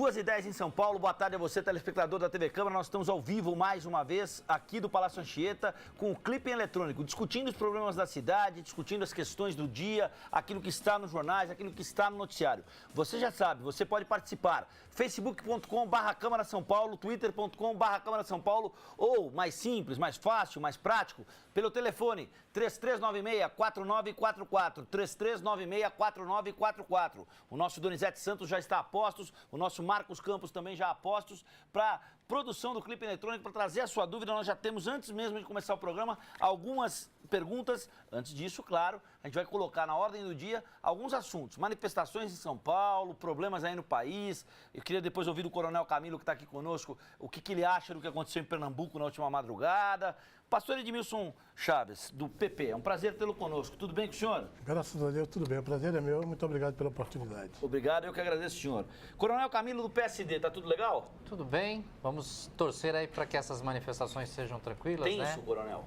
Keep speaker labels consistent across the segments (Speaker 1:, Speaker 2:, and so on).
Speaker 1: 2h10 em São Paulo, boa tarde a você, telespectador da TV Câmara. Nós estamos ao vivo mais uma vez aqui do Palácio Anchieta com o Clipe Eletrônico, discutindo os problemas da cidade, discutindo as questões do dia, aquilo que está nos jornais, aquilo que está no noticiário. Você já sabe, você pode participar, facebook.com/Câmara São Paulo, twitter.com/Câmara São Paulo ou, mais simples, mais fácil, mais prático, pelo telefone 3396-4944, 3396-4944. O nosso Donizete Santos já está a postos, o nosso Marcos Campos também já a postos para produção do Clipe Eletrônico, para trazer a sua dúvida. Nós já temos, antes mesmo de começar o programa, algumas perguntas. Antes disso, claro, a gente vai colocar na ordem do dia alguns assuntos. Manifestações em São Paulo, problemas aí no país. Eu queria depois ouvir do Coronel Camilo, que está aqui conosco, o que ele acha do que aconteceu em Pernambuco na última madrugada. Pastor Edmilson Chaves, do PP, é um prazer tê-lo conosco. Tudo bem com o senhor?
Speaker 2: Graças a Deus, tudo bem. O prazer é meu. Muito obrigado pela oportunidade.
Speaker 1: Obrigado, eu que agradeço, senhor. Coronel Camilo, do PSD, tá tudo legal?
Speaker 3: Tudo bem. Vamos torcer aí para que essas manifestações sejam tranquilas,
Speaker 1: Tem
Speaker 3: né?
Speaker 1: isso, coronel?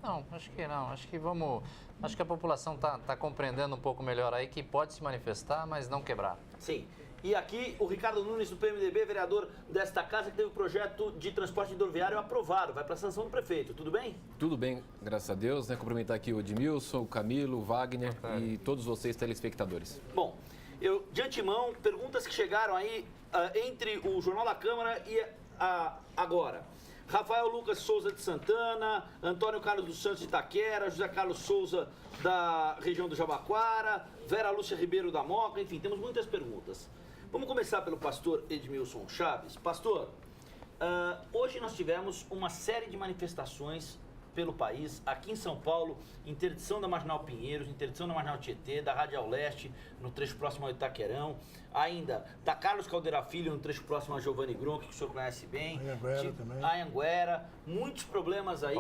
Speaker 3: Não, acho que não. Acho que a população tá compreendendo um pouco melhor aí que pode se manifestar, mas não quebrar.
Speaker 1: Sim. E aqui o Ricardo Nunes, do PMDB, vereador desta casa, que teve o projeto de transporte rodoviário aprovado. Vai para a sanção do prefeito. Tudo bem?
Speaker 4: Tudo bem, graças a Deus. Né? Cumprimentar aqui o Edmilson, o Camilo, o Wagner e todos vocês telespectadores.
Speaker 1: Bom, eu, de antemão, perguntas que chegaram aí entre o Jornal da Câmara e agora. Rafael Lucas Souza de Santana, Antônio Carlos dos Santos de Itaquera, José Carlos Souza da região do Jabaquara, Vera Lúcia Ribeiro da Moca, enfim, temos muitas perguntas. Vamos começar pelo pastor Edmilson Chaves. Pastor, hoje nós tivemos uma série de manifestações pelo país, aqui em São Paulo, interdição da Marginal Pinheiros, interdição da Marginal Tietê, da Radial Leste, no trecho próximo ao Itaquerão, ainda da Carlos Caldeira Filho, no trecho próximo a Giovanni Gronchi, que o senhor conhece bem.
Speaker 2: Anhanguera também.
Speaker 1: Anhanguera, muitos problemas aí.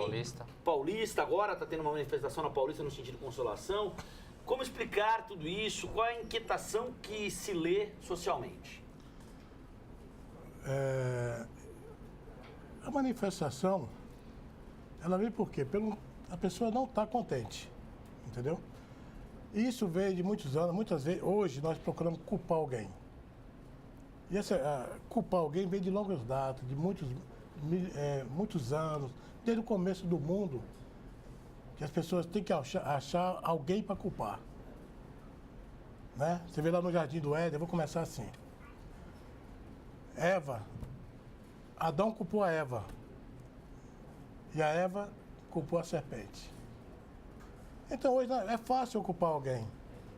Speaker 3: Paulista,
Speaker 1: agora está tendo uma manifestação na Paulista no sentido de consolação. Como explicar tudo isso? Qual é a inquietação que se lê socialmente?
Speaker 2: A manifestação, ela vem por quê? A pessoa não está contente, entendeu? E isso veio de muitos anos, muitas vezes, hoje nós procuramos culpar alguém. E culpar alguém vem de longas datas, de muitos anos, desde o começo do mundo, que as pessoas têm que achar alguém para culpar. Né? Você vê lá no Jardim do Éden, eu vou começar assim. Adão culpou a Eva. E a Eva culpou a serpente. Então hoje é fácil culpar alguém.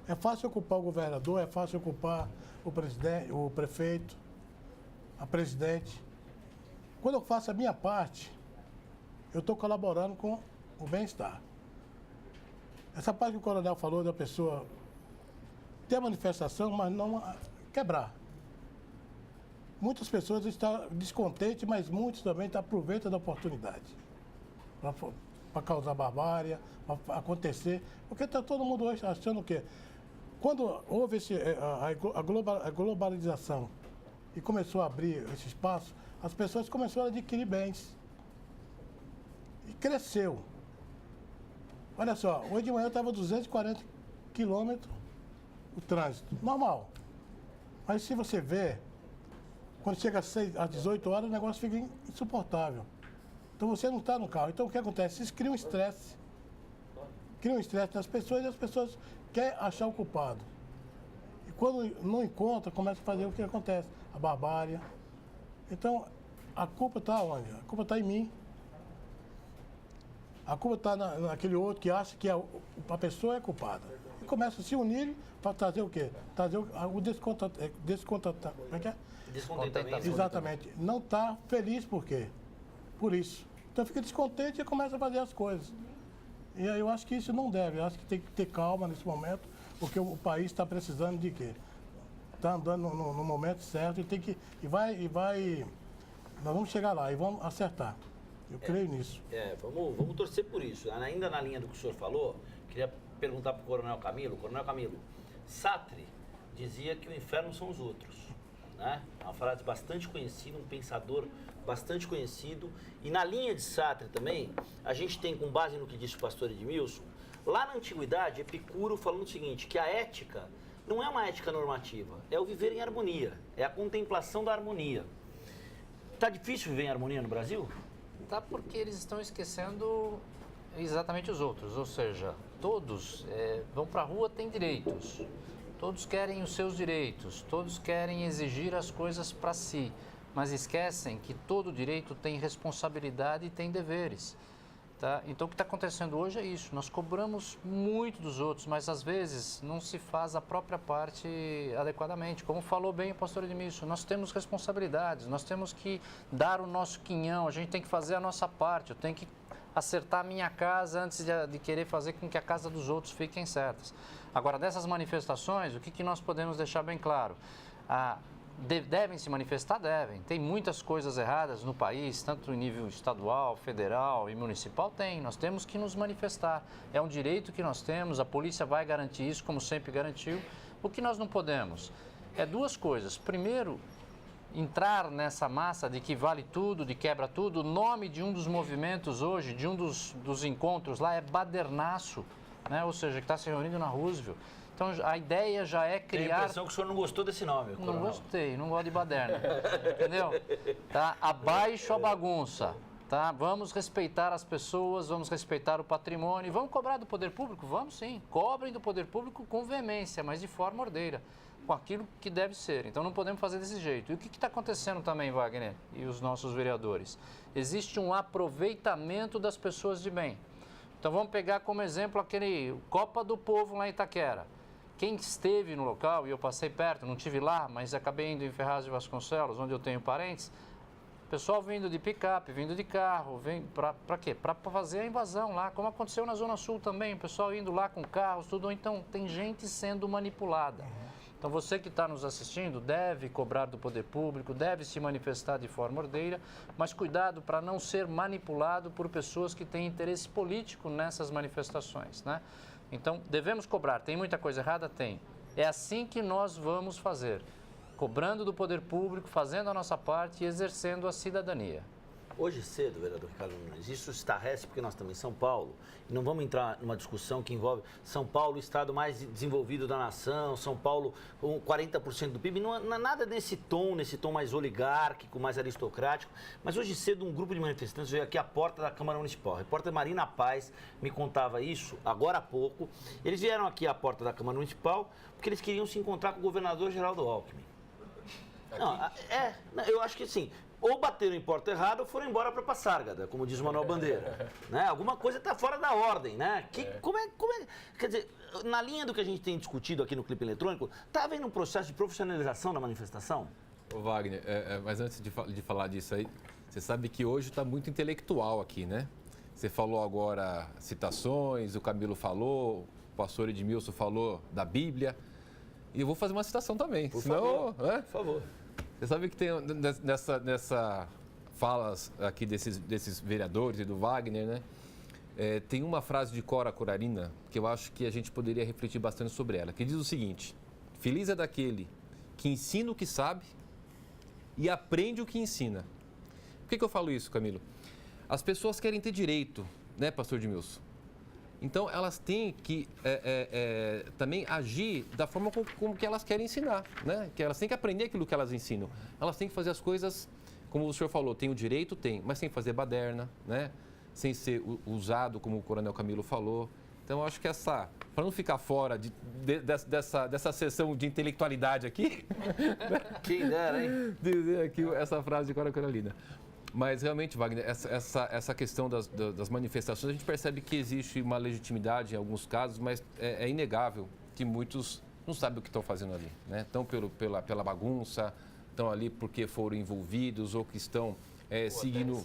Speaker 2: É fácil culpar o governador, é fácil culpar o presidente, o prefeito, a presidente. Quando eu faço a minha parte, eu estou colaborando com o bem-estar. Essa parte que o coronel falou da pessoa ter manifestação, mas não quebrar. Muitas pessoas estão descontentes, mas muitos também aproveitam da oportunidade para causar barbárie, para acontecer. Porque está todo mundo hoje achando o quê? Quando houve a globalização e começou a abrir esse espaço, as pessoas começaram a adquirir bens. E cresceu. Olha só, hoje de manhã estava 240 quilômetros o trânsito, normal. Mas se você vê, quando chega às 18 horas, o negócio fica insuportável. Então você não está no carro. Então o que acontece? Isso cria um estresse. Cria um estresse nas pessoas e as pessoas querem achar o culpado. E quando não encontra, começa a fazer o que acontece, a barbárie. Então, a culpa está onde? A culpa está em mim. A culpa está naquele outro que acha que a pessoa é culpada. E começa a se unir para trazer o quê? Trazer o descontentamento. Como é que é?
Speaker 1: Descontentamento.
Speaker 2: Exatamente. Não está feliz por quê? Por isso. Então fica descontente e começa a fazer as coisas. E aí eu acho que isso não deve. Eu acho que tem que ter calma nesse momento, porque o país está precisando de quê? Está andando no momento certo e tem que. E vai. Nós vamos chegar lá e vamos acertar. Eu creio nisso.
Speaker 1: Vamos torcer por isso. Ainda na linha do que o senhor falou, queria perguntar para o Coronel Camilo. Coronel Camilo, Sartre dizia que o inferno são os outros. Né? É uma frase bastante conhecida, um pensador bastante conhecido. E na linha de Sartre também, a gente tem, com base no que disse o pastor Edmilson, lá na antiguidade, Epicuro falando o seguinte, que a ética não é uma ética normativa, é o viver em harmonia, é a contemplação da harmonia. Tá difícil viver em harmonia no Brasil?
Speaker 3: Tá, porque eles estão esquecendo exatamente os outros, ou seja, todos vão para a rua, têm direitos, todos querem os seus direitos, todos querem exigir as coisas para si, mas esquecem que todo direito tem responsabilidade e tem deveres. Tá? Então, o que está acontecendo hoje é isso. Nós cobramos muito dos outros, mas às vezes não se faz a própria parte adequadamente. Como falou bem o pastor Edmilson, nós temos responsabilidades, nós temos que dar o nosso quinhão, a gente tem que fazer a nossa parte, eu tenho que acertar a minha casa antes de querer fazer com que a casa dos outros fiquem certas. Agora, dessas manifestações, o que nós podemos deixar bem claro? Devem se manifestar? Devem. Tem muitas coisas erradas no país, tanto em nível estadual, federal e municipal, tem. Nós temos que nos manifestar. É um direito que nós temos, a polícia vai garantir isso, como sempre garantiu. O que nós não podemos é duas coisas. Primeiro, entrar nessa massa de que vale tudo, de quebra tudo. O nome de um dos movimentos hoje, de um dos encontros lá, é Badernaço, né? Ou seja, que está se reunindo na Roosevelt. Então, a ideia já é criar...
Speaker 1: Tenho a impressão que o senhor não gostou desse nome,
Speaker 3: Não gostei, não gosto de baderna, entendeu? Tá? Abaixo a bagunça, tá? Vamos respeitar as pessoas, vamos respeitar o patrimônio, vamos cobrar do poder público? Vamos sim, cobrem do poder público com veemência, mas de forma ordeira, com aquilo que deve ser. Então, não podemos fazer desse jeito. E o que está acontecendo também, Wagner, e os nossos vereadores? Existe um aproveitamento das pessoas de bem. Então, vamos pegar como exemplo aquele Copa do Povo lá em Itaquera. Quem esteve no local, e eu passei perto, não estive lá, mas acabei indo em Ferraz de Vasconcelos, onde eu tenho parentes, pessoal vindo de picape, vindo de carro, vem para quê? Para fazer a invasão lá, como aconteceu na Zona Sul também, o pessoal indo lá com carros, tudo. Então, tem gente sendo manipulada. Então, você que está nos assistindo deve cobrar do poder público, deve se manifestar de forma ordeira, mas cuidado para não ser manipulado por pessoas que têm interesse político nessas manifestações, né? Então, devemos cobrar. Tem muita coisa errada? Tem. É assim que nós vamos fazer. Cobrando do poder público, fazendo a nossa parte e exercendo a cidadania.
Speaker 1: Hoje cedo, vereador Ricardo Nunes, isso estarrece porque nós estamos em São Paulo e não vamos entrar numa discussão que envolve São Paulo, o estado mais desenvolvido da nação, São Paulo com 40% do PIB, não é nada nesse tom mais oligárquico, mais aristocrático, mas hoje cedo um grupo de manifestantes veio aqui à porta da Câmara Municipal. A repórter Marina Paz me contava isso agora há pouco. Eles vieram aqui à porta da Câmara Municipal porque eles queriam se encontrar com o governador Geraldo Alckmin. Não, eu acho que sim. Ou bateram em porta errada ou foram embora para Passárgada, como diz o Manuel Bandeira. Né? Alguma coisa está fora da ordem, né? Como é, quer dizer, na linha do que a gente tem discutido aqui no Clipe Eletrônico, está havendo um processo de profissionalização da manifestação?
Speaker 4: Ô Wagner, mas antes de falar disso aí, você sabe que hoje está muito intelectual aqui, né? Você falou agora citações, o Camilo falou, o pastor Edmilson falou da Bíblia. E eu vou fazer uma citação também.
Speaker 1: Por favor.
Speaker 4: Você sabe que tem nessa falas aqui desses vereadores e do Wagner, né? Tem uma frase de Cora Corarina que eu acho que a gente poderia refletir bastante sobre ela, que diz o seguinte: feliz é daquele que ensina o que sabe e aprende o que ensina. Por que eu falo isso, Camilo? As pessoas querem ter direito, né, pastor Edmilson? Então, elas têm que também agir da forma como que elas querem ensinar, né? Que elas têm que aprender aquilo que elas ensinam. Elas têm que fazer as coisas, como o senhor falou, tem o direito, tem, mas sem fazer baderna, né? Sem ser usado, como o Coronel Camilo falou. Então, eu acho que para não ficar fora dessa sessão de intelectualidade aqui...
Speaker 1: Quem dera, hein?
Speaker 4: Dizer aqui essa frase de Cora Coralina. Mas, realmente, Wagner, essa questão das manifestações, a gente percebe que existe uma legitimidade em alguns casos, mas é inegável que muitos não sabem o que estão fazendo ali, né? Estão pela bagunça, estão ali porque foram envolvidos ou que estão seguindo...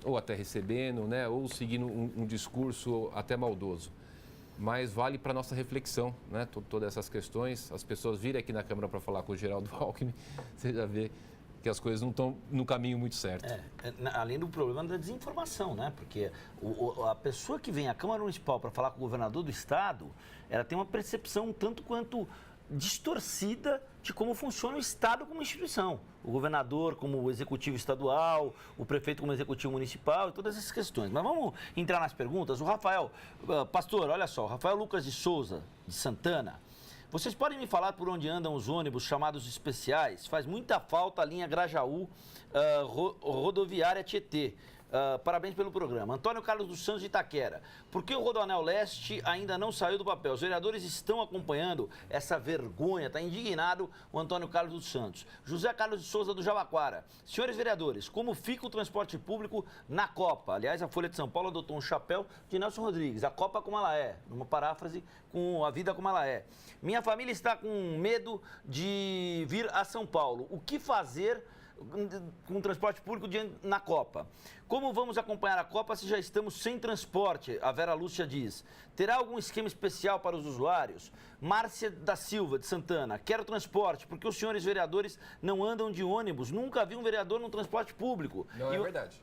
Speaker 4: Ou até recebendo, né? Ou seguindo um discurso até maldoso. Mas vale para a nossa reflexão, né? Todas essas questões. As pessoas virem aqui na Câmara para falar com o Geraldo Alckmin, você já vê que as coisas não estão no caminho muito certo.
Speaker 1: Além do problema da desinformação, né? Porque a pessoa que vem à Câmara Municipal para falar com o governador do estado, ela tem uma percepção um tanto quanto distorcida de como funciona o estado como instituição. O governador como o executivo estadual, o prefeito como executivo municipal e todas essas questões. Mas vamos entrar nas perguntas. O Rafael, pastor, olha só, o Rafael Lucas de Souza, de Santana, Vocês podem me falar por onde andam os ônibus chamados especiais? Faz muita falta a linha Grajaú, rodoviária Tietê. Parabéns pelo programa. Antônio Carlos dos Santos de Itaquera. Por que o Rodoanel Leste ainda não saiu do papel? Os vereadores estão acompanhando essa vergonha. Está indignado o Antônio Carlos dos Santos. José Carlos de Souza do Jabaquara. Senhores vereadores, como fica o transporte público na Copa? Aliás, a Folha de São Paulo adotou um chapéu de Nelson Rodrigues. A Copa como ela é. Numa paráfrase com a vida como ela é. Minha família está com medo de vir a São Paulo. O que fazer com o transporte público na Copa? Como vamos acompanhar a Copa se já estamos sem transporte? A Vera Lúcia diz. Terá algum esquema especial para os usuários? Márcia da Silva, de Santana. Quero transporte, porque os senhores vereadores não andam de ônibus. Nunca vi um vereador no transporte público.
Speaker 4: Não é verdade.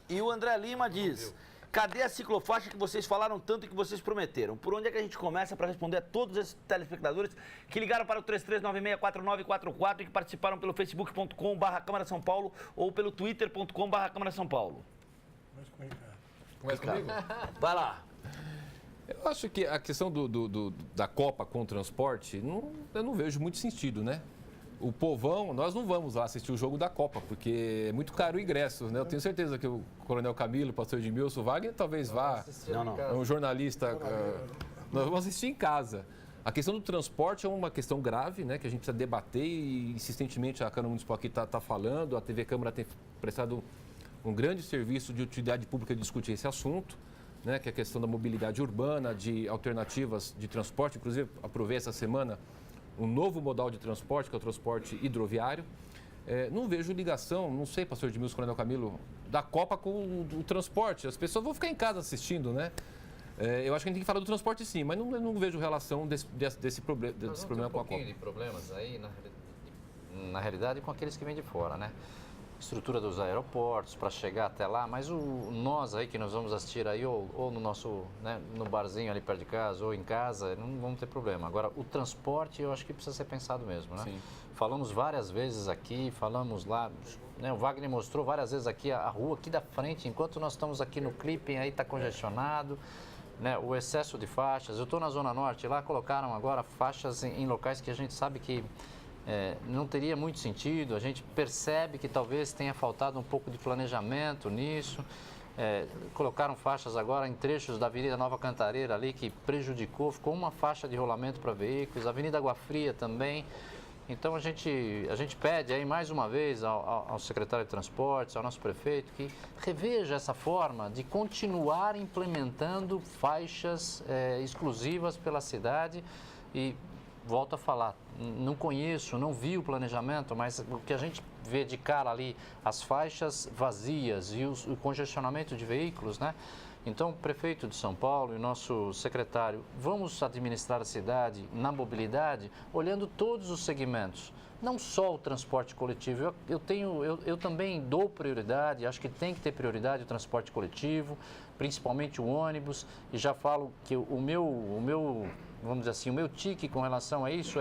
Speaker 1: E o André Lima diz... Cadê a ciclofaixa que vocês falaram tanto e que vocês prometeram? Por onde é que a gente começa para responder a todos esses telespectadores que ligaram para o 33964944 e que participaram pelo facebook.com/Câmara São Paulo ou pelo twitter.com/Câmara São Paulo?
Speaker 4: Começa comigo?
Speaker 1: Vai lá.
Speaker 4: Eu acho que a questão da Copa com o transporte, eu não vejo muito sentido, né? O povão, nós não vamos lá assistir o jogo da Copa, porque é muito caro o ingresso, né? Eu tenho certeza que o Coronel Camilo, o pastor Edmilson, o Wagner talvez vá, é um jornalista, nós vamos assistir em casa. A questão do transporte é uma questão grave, né? Que a gente precisa debater e insistentemente a Câmara Municipal aqui está falando, a TV Câmara tem prestado um grande serviço de utilidade pública de discutir esse assunto, né? Que é a questão da mobilidade urbana, de alternativas de transporte, inclusive aprovei essa semana um novo modal de transporte, que é o transporte hidroviário. Não vejo ligação, não sei, pastor Edmilson, Coronel Camilo, da Copa com o transporte. As pessoas vão ficar em casa assistindo, né? Eu acho que a gente tem que falar do transporte sim, mas não vejo relação desse problema com a Copa.
Speaker 3: Tem um pouquinho de problemas aí, na realidade, com aqueles que vêm de fora, né? Estrutura dos aeroportos para chegar até lá, mas nós aí que nós vamos assistir aí ou no nosso, né, no barzinho ali perto de casa ou em casa, não vamos ter problema. Agora, o transporte eu acho que precisa ser pensado mesmo, né? Sim. Falamos várias vezes aqui, falamos lá, né, o Wagner mostrou várias vezes aqui a rua aqui da frente, enquanto nós estamos aqui no clipping aí está congestionado, né, o excesso de faixas. Eu estou na Zona Norte, lá colocaram agora faixas em locais que a gente sabe que não teria muito sentido, a gente percebe que talvez tenha faltado um pouco de planejamento nisso. Colocaram faixas agora em trechos da Avenida Nova Cantareira ali que prejudicou, ficou uma faixa de rolamento para veículos, a Avenida Água Fria também. Então a gente pede aí mais uma vez ao secretário de Transportes, ao nosso prefeito, que reveja essa forma de continuar implementando faixas exclusivas pela cidade. E volto a falar, não conheço, não vi o planejamento, mas o que a gente vê de cara ali, as faixas vazias e o congestionamento de veículos, né? Então, o prefeito de São Paulo e o nosso secretário, vamos administrar a cidade na mobilidade, olhando todos os segmentos, não só o transporte coletivo. Eu também dou prioridade, acho que tem que ter prioridade o transporte coletivo, principalmente o ônibus, e já falo que o meu vamos dizer assim, o meu tique com relação a isso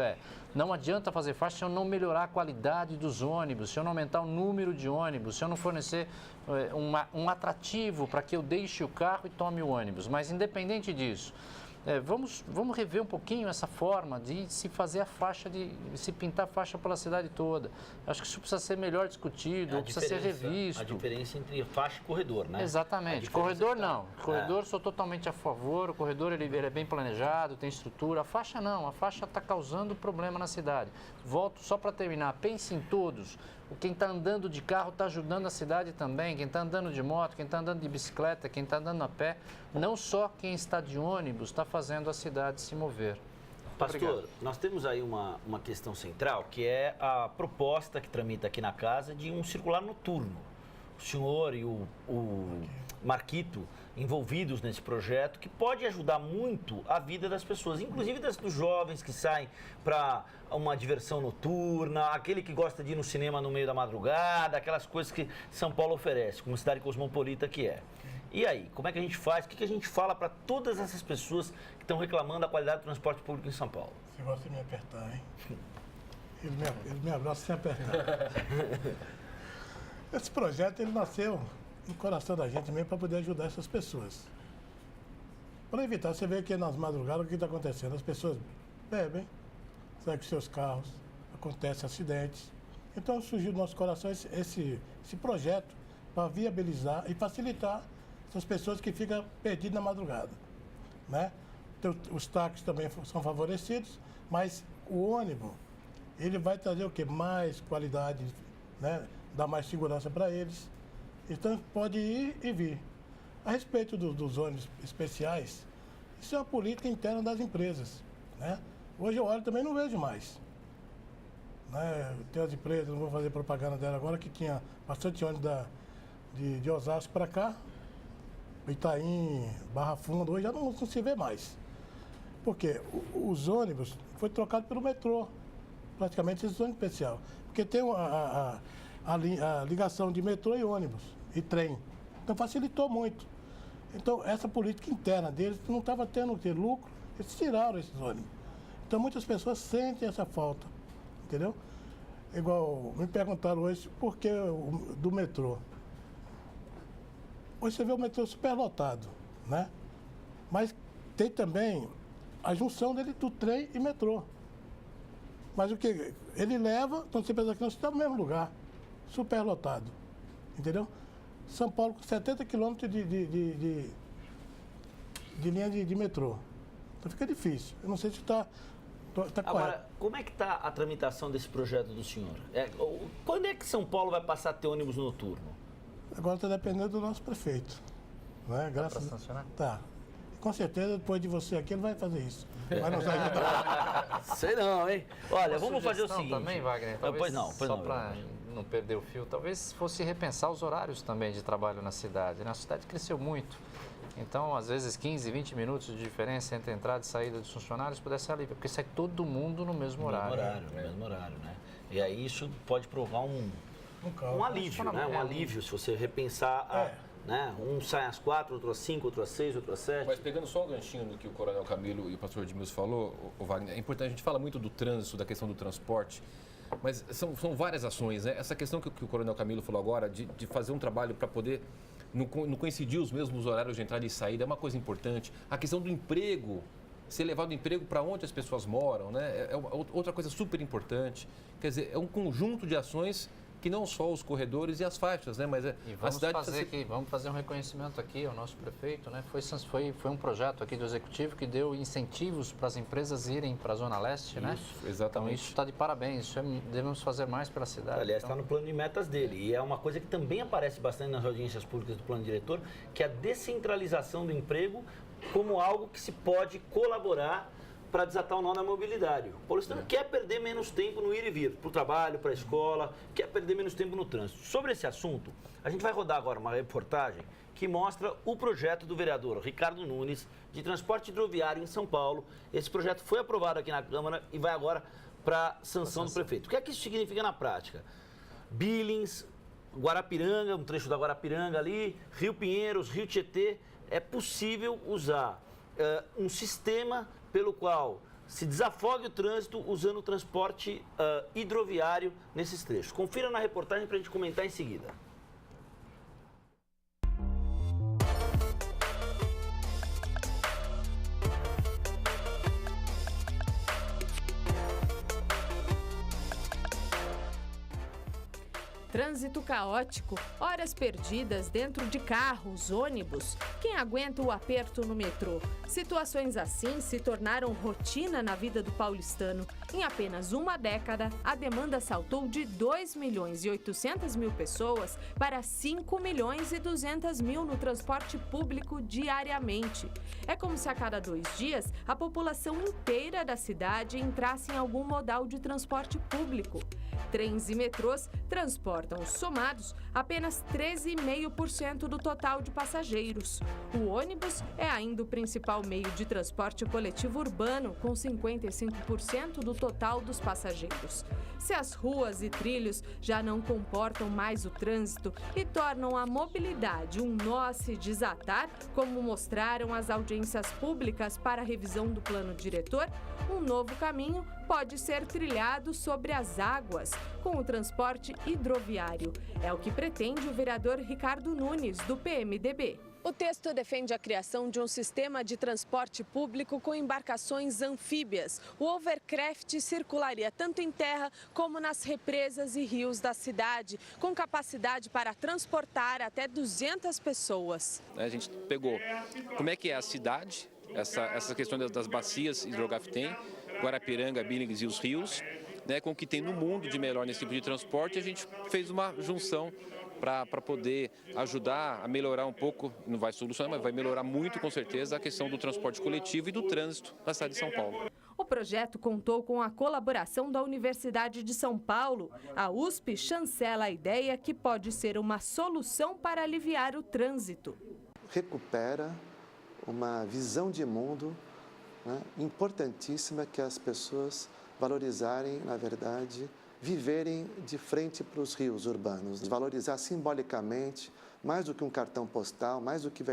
Speaker 3: não adianta fazer faixa se eu não melhorar a qualidade dos ônibus, se eu não aumentar o número de ônibus, se eu não fornecer um atrativo para que eu deixe o carro e tome o ônibus. Mas independente disso, vamos rever um pouquinho essa forma de se fazer a faixa, de se pintar a faixa pela cidade toda. Acho que isso precisa ser melhor discutido, precisa ser revisto.
Speaker 1: A diferença entre faixa e corredor, né?
Speaker 3: Exatamente. Corredor não. Corredor sou totalmente a favor. O corredor ele é bem planejado, tem estrutura. A faixa não. A faixa está causando problema na cidade. Volto só para terminar. Pense em todos. Quem está andando de carro está ajudando a cidade também. Quem está andando de moto, quem está andando de bicicleta, quem está andando a pé. Não só quem está de ônibus está fazendo a cidade se mover.
Speaker 1: Pastor,
Speaker 3: obrigado.
Speaker 1: Nós temos aí uma questão central, que é a proposta que tramita aqui na casa de um circular noturno. O senhor e o Marquito envolvidos nesse projeto, que pode ajudar muito a vida das pessoas, inclusive dos jovens que saem para uma diversão noturna, aquele que gosta de ir no cinema no meio da madrugada, aquelas coisas que São Paulo oferece, como cidade cosmopolita que é. E aí, como é que a gente faz? O que a gente fala para todas essas pessoas que estão reclamando da qualidade do transporte público em São Paulo?
Speaker 2: Se você me apertar, hein? Ele me abraça sem apertar. Esse projeto, ele nasceu no coração da gente mesmo para poder ajudar essas pessoas. Para evitar, você vê que nas madrugadas o que está acontecendo? As pessoas bebem, sai com seus carros, acontecem acidentes. Então surgiu no nosso coração esse projeto para viabilizar e facilitar essas pessoas que ficam perdidas na madrugada, né? Então, os táxis também são favorecidos, mas o ônibus, ele vai trazer o quê? Mais qualidade, né? Dar mais segurança para eles. Então pode ir e vir. A respeito dos ônibus especiais, isso é uma política interna das empresas, né? Hoje eu olho também não vejo mais. Né? Tem as empresas, não vou fazer propaganda dela agora, que tinha bastante ônibus de Osasco para cá, Itaim, Barra Funda, hoje já não se vê mais. Porque os ônibus foi trocado pelo metrô, praticamente esses ônibus especial. Porque tem a ligação de metrô e ônibus, e trem. Então facilitou muito. Então essa política interna deles não estava tendo lucro, eles tiraram esses ônibus. Então muitas pessoas sentem essa falta. Entendeu? Igual, me perguntaram hoje por que do metrô. Hoje você vê o metrô superlotado, né? Mas tem também a junção dele do trem e metrô. Mas o que? Ele leva, quando você pensa que nós estamos no mesmo lugar, superlotado. Entendeu? São Paulo com 70 quilômetros de linha de metrô. Então fica difícil. Eu não sei se está...
Speaker 1: Agora, como é que está a tramitação desse projeto do senhor? Quando é que São Paulo vai passar a ter ônibus noturno?
Speaker 2: Agora está dependendo do nosso prefeito. Né?
Speaker 3: Dá para sancionar?
Speaker 2: Tá. Com certeza, depois de você aqui, ele vai fazer isso. Vai nos ajudar.
Speaker 1: Sei não, hein? Olha, vamos fazer o seguinte.
Speaker 3: Também, Wagner, talvez,
Speaker 1: pois não.
Speaker 3: Só para não perder o fio, talvez fosse repensar os horários também de trabalho na cidade. A cidade cresceu muito. Então, às vezes, 15, 20 minutos de diferença entre entrada e saída dos funcionários pudesse ser alívio, porque sai todo mundo no mesmo horário.
Speaker 1: No mesmo horário, né? E aí isso pode provar um alívio, né? Um alívio, se você repensar, né? Um sai às 4, outro às 5, outro às 6, outro às 7.
Speaker 4: Mas pegando só o ganchinho do que o Coronel Camilo e o pastor Edmilson falou, o Wagner, é importante, a gente fala muito do trânsito, da questão do transporte, mas são várias ações, né? Essa questão que o Coronel Camilo falou agora, de fazer um trabalho para poder não coincidir os mesmos horários de entrada e saída, é uma coisa importante. A questão do emprego, ser levado do emprego para onde as pessoas moram, né? É outra coisa super importante. Quer dizer, é um conjunto de ações que não só os corredores e as faixas, né? Mas
Speaker 3: vamos fazer um reconhecimento aqui ao nosso prefeito, né? Foi um projeto aqui do Executivo que deu incentivos para as empresas irem para a Zona Leste, né?
Speaker 4: Isso, exatamente.
Speaker 3: Então, isso está de parabéns, devemos fazer mais pela cidade.
Speaker 1: Aliás, está no plano de metas dele. E é uma coisa que também aparece bastante nas audiências públicas do plano diretor, que é a descentralização do emprego como algo que se pode colaborar para desatar o nó da mobilidade. O paulistano quer perder menos tempo no ir e vir, para o trabalho, para a escola, quer perder menos tempo no trânsito. Sobre esse assunto, a gente vai rodar agora uma reportagem que mostra o projeto do vereador Ricardo Nunes de transporte hidroviário em São Paulo. Esse projeto foi aprovado aqui na Câmara e vai agora para sanção do prefeito. O que é que isso significa na prática? Billings, Guarapiranga, um trecho da Guarapiranga ali, Rio Pinheiros, Rio Tietê, é possível usar um sistema pelo qual se desafogue o trânsito usando o transporte hidroviário nesses trechos. Confira na reportagem para a gente comentar em seguida.
Speaker 5: Trânsito caótico, horas perdidas dentro de carros, ônibus. Quem aguenta o aperto no metrô? Situações assim se tornaram rotina na vida do paulistano. Em apenas uma década, a demanda saltou de 2.800.000 pessoas para 5.200.000 no transporte público diariamente. É como se a cada 2 dias a população inteira da cidade entrasse em algum modal de transporte público. Trens e metrôs transportam, somados, apenas 13,5% do total de passageiros. O ônibus é ainda o principal meio de transporte coletivo urbano, com 55% do total dos passageiros. Se as ruas e trilhos já não comportam mais o trânsito e tornam a mobilidade um nó a se desatar, como mostraram as audiências públicas para a revisão do plano diretor, um novo caminho pode ser trilhado sobre as águas, com o transporte hidroviário. É o que pretende o vereador Ricardo Nunes, do PMDB. O texto defende a criação de um sistema de transporte público com embarcações anfíbias. O Overcraft circularia tanto em terra como nas represas e rios da cidade, com capacidade para transportar até 200 pessoas.
Speaker 6: A gente pegou como é que é a cidade, essa questão das bacias hidrográficas, Guarapiranga, Billings e os rios, né, com o que tem no mundo de melhor nesse tipo de transporte. A gente fez uma junção para poder ajudar a melhorar um pouco, não vai solucionar, mas vai melhorar muito com certeza a questão do transporte coletivo e do trânsito na cidade de São Paulo.
Speaker 5: O projeto contou com a colaboração da Universidade de São Paulo. A USP chancela a ideia que pode ser uma solução para aliviar o trânsito.
Speaker 7: Recupera uma visão de mundo, né, importantíssima, que as pessoas valorizarem, na verdade, viverem de frente para os rios urbanos, valorizar simbolicamente, mais do que um cartão postal, mais do que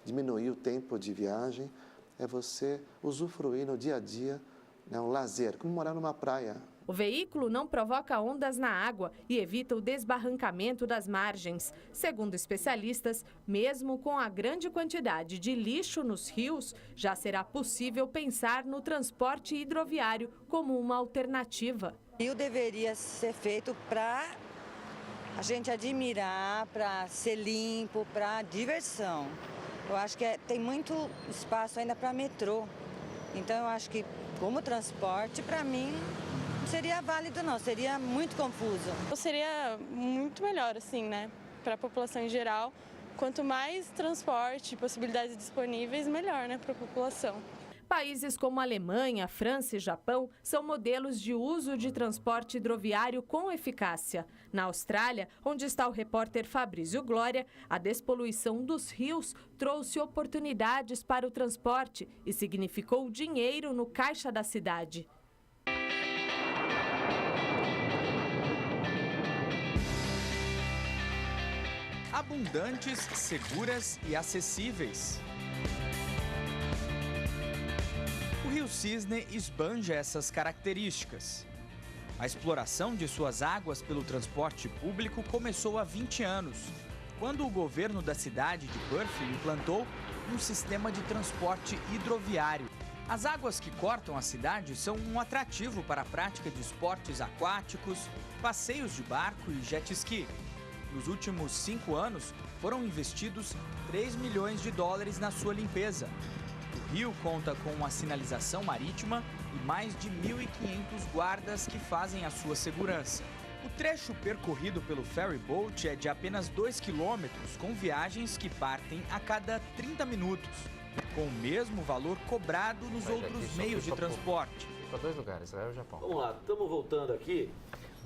Speaker 7: diminuir o tempo de viagem, é você usufruir no dia a dia, né, um lazer, como morar numa praia.
Speaker 5: O veículo não provoca ondas na água e evita o desbarrancamento das margens. Segundo especialistas, mesmo com a grande quantidade de lixo nos rios, já será possível pensar no transporte hidroviário como uma alternativa.
Speaker 8: O rio deveria ser feito para a gente admirar, para ser limpo, para diversão. Eu acho que tem muito espaço ainda para metrô. Então eu acho que como transporte, para mim, não seria válido não, seria muito confuso.
Speaker 9: Seria muito melhor, assim, né, para a população em geral. Quanto mais transporte, possibilidades disponíveis, melhor, né, para a população.
Speaker 5: Países como Alemanha, França e Japão são modelos de uso de transporte hidroviário com eficácia. Na Austrália, onde está o repórter Fabrício Glória, a despoluição dos rios trouxe oportunidades para o transporte e significou dinheiro no caixa da cidade.
Speaker 10: Abundantes, seguras e acessíveis. O Rio Cisne esbanja essas características. A exploração de suas águas pelo transporte público começou há 20 anos, quando o governo da cidade de Perth implantou um sistema de transporte hidroviário. As águas que cortam a cidade são um atrativo para a prática de esportes aquáticos, passeios de barco e jet ski. Nos últimos 5 anos, foram investidos $3 milhões na sua limpeza. O rio conta com uma sinalização marítima e mais de 1.500 guardas que fazem a sua segurança. O trecho percorrido pelo ferry boat é de apenas 2 quilômetros, com viagens que partem a cada 30 minutos, com o mesmo valor cobrado nos outros meios de transporte.
Speaker 3: Para 2 lugares, Israel e o Japão.
Speaker 1: Vamos lá, estamos voltando aqui.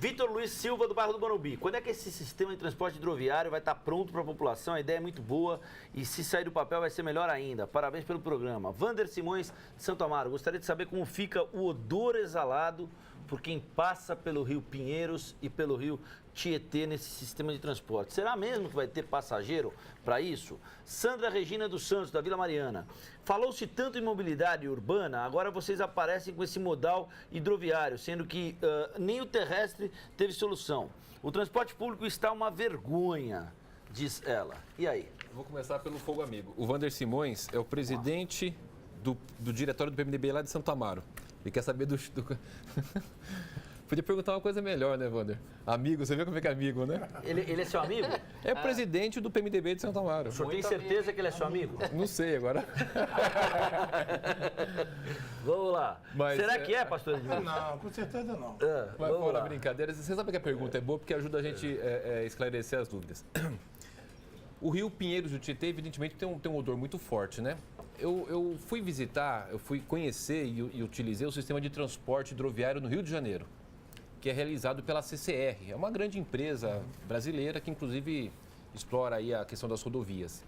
Speaker 1: Vitor Luiz Silva, do bairro do Morumbi. Quando é que esse sistema de transporte hidroviário vai estar pronto para a população? A ideia é muito boa e se sair do papel vai ser melhor ainda. Parabéns pelo programa. Vander Simões, de Santo Amaro. Gostaria de saber como fica o odor exalado por quem passa pelo Rio Pinheiros e pelo Rio Tietê nesse sistema de transporte. Será mesmo que vai ter passageiro para isso? Sandra Regina dos Santos, da Vila Mariana. Falou-se tanto em mobilidade urbana, agora vocês aparecem com esse modal hidroviário, sendo que nem o terrestre teve solução. O transporte público está uma vergonha, diz ela. E aí?
Speaker 4: Vou começar pelo Fogo Amigo. O Vander Simões é o presidente do diretório do PMDB lá de Santo Amaro. Ele quer saber do... Podia perguntar uma coisa melhor, né, Vander? Amigo, você vê como é que é amigo, né?
Speaker 1: Ele é seu amigo?
Speaker 4: É o presidente do PMDB de Santo Amaro.
Speaker 1: O senhor tem certeza que ele é seu amigo?
Speaker 4: Não sei agora.
Speaker 1: Vamos lá. Mas será que é, pastor Edmilson?
Speaker 2: Não, com certeza não.
Speaker 4: Mas fora brincadeira, você sabe que a pergunta é boa porque ajuda a gente a esclarecer as dúvidas. O Rio Pinheiros do Tietê, evidentemente, tem um odor muito forte, né? Eu fui visitar, eu fui conhecer e utilizei o sistema de transporte hidroviário no Rio de Janeiro, que é realizado pela CCR. É uma grande empresa brasileira que, inclusive, explora aí a questão das rodovias.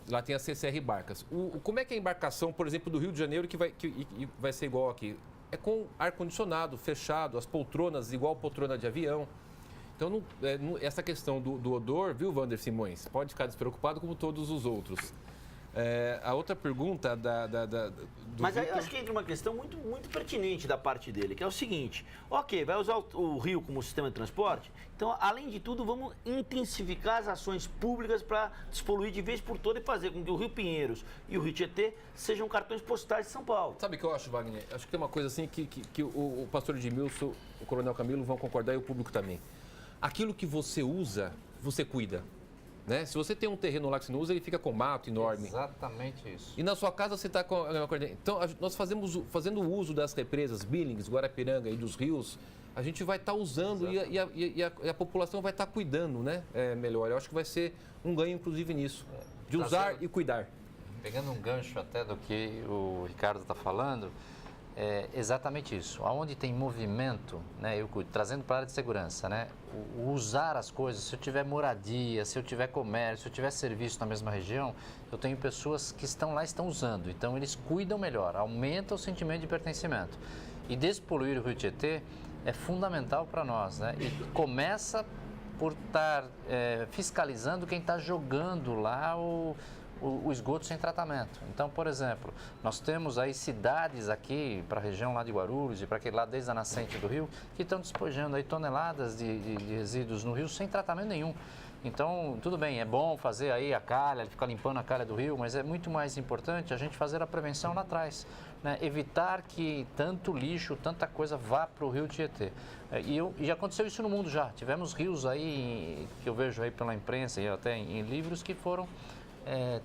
Speaker 4: Lá tem a CCR Barcas. Como é que é a embarcação, por exemplo, do Rio de Janeiro, que vai ser igual aqui? É com ar-condicionado, fechado, as poltronas igual poltrona de avião. Então, essa questão do odor, viu, Vander Simões? Pode ficar despreocupado como todos os outros. A outra pergunta do
Speaker 1: Mas aí eu
Speaker 4: Victor...
Speaker 1: acho que entra uma questão muito, muito pertinente da parte dele, que é o seguinte: ok, vai usar o rio como sistema de transporte, então, além de tudo, vamos intensificar as ações públicas para despoluir de vez por toda e fazer com que o Rio Pinheiros e o Rio Tietê sejam cartões postais de São Paulo.
Speaker 4: Sabe o que eu acho, Wagner? Acho que tem uma coisa assim que o pastor Edmilson, o coronel Camilo vão concordar e o público também. Aquilo que você usa, você cuida. Né? Se você tem um terreno lá que você não usa, ele fica com mato enorme.
Speaker 3: Exatamente isso.
Speaker 4: E na sua casa você está com... Então, nós fazendo o uso das represas, Billings, Guarapiranga e dos rios, a gente vai estar usando e a população vai estar cuidando, né? Melhor. Eu acho que vai ser um ganho, inclusive, nisso. De usar e cuidar.
Speaker 3: Pegando um gancho até do que o Ricardo está falando, é exatamente isso. Onde tem movimento, né, eu trazendo para a área de segurança, né, o usar as coisas, se eu tiver moradia, se eu tiver comércio, se eu tiver serviço na mesma região, eu tenho pessoas que estão lá e estão usando. Então, eles cuidam melhor, aumenta o sentimento de pertencimento. E despoluir o Rio Tietê é fundamental para nós, né? E começa por estar fiscalizando quem está jogando lá o esgoto sem tratamento. Então, por exemplo, nós temos aí cidades aqui para a região lá de Guarulhos e para aquele lado desde a nascente do rio que estão despojando aí toneladas de resíduos no rio sem tratamento nenhum. Então, tudo bem, é bom fazer aí a calha, ficar limpando a calha do rio, mas é muito mais importante a gente fazer a prevenção lá atrás, né? Evitar que tanto lixo, tanta coisa vá para o rio Tietê. E aconteceu isso no mundo já. Tivemos rios aí, que eu vejo aí pela imprensa e até em livros, que foram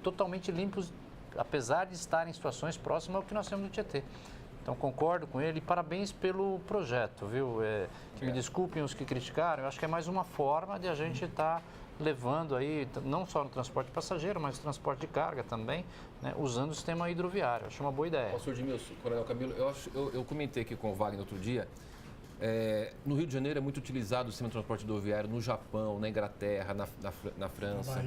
Speaker 3: totalmente limpos, apesar de estarem em situações próximas ao que nós temos no Tietê. Então, concordo com ele e parabéns pelo projeto, viu? Que me desculpem os que criticaram, eu acho que é mais uma forma de a gente estar levando aí, não só no transporte passageiro, mas no transporte de carga também, né, usando o sistema hidroviário. Acho uma boa ideia.
Speaker 4: Pastor Edmilson, coronel Camilo, eu comentei aqui com o Wagner outro dia, no Rio de Janeiro é muito utilizado o sistema de transporte hidroviário, no Japão, na Inglaterra, na França,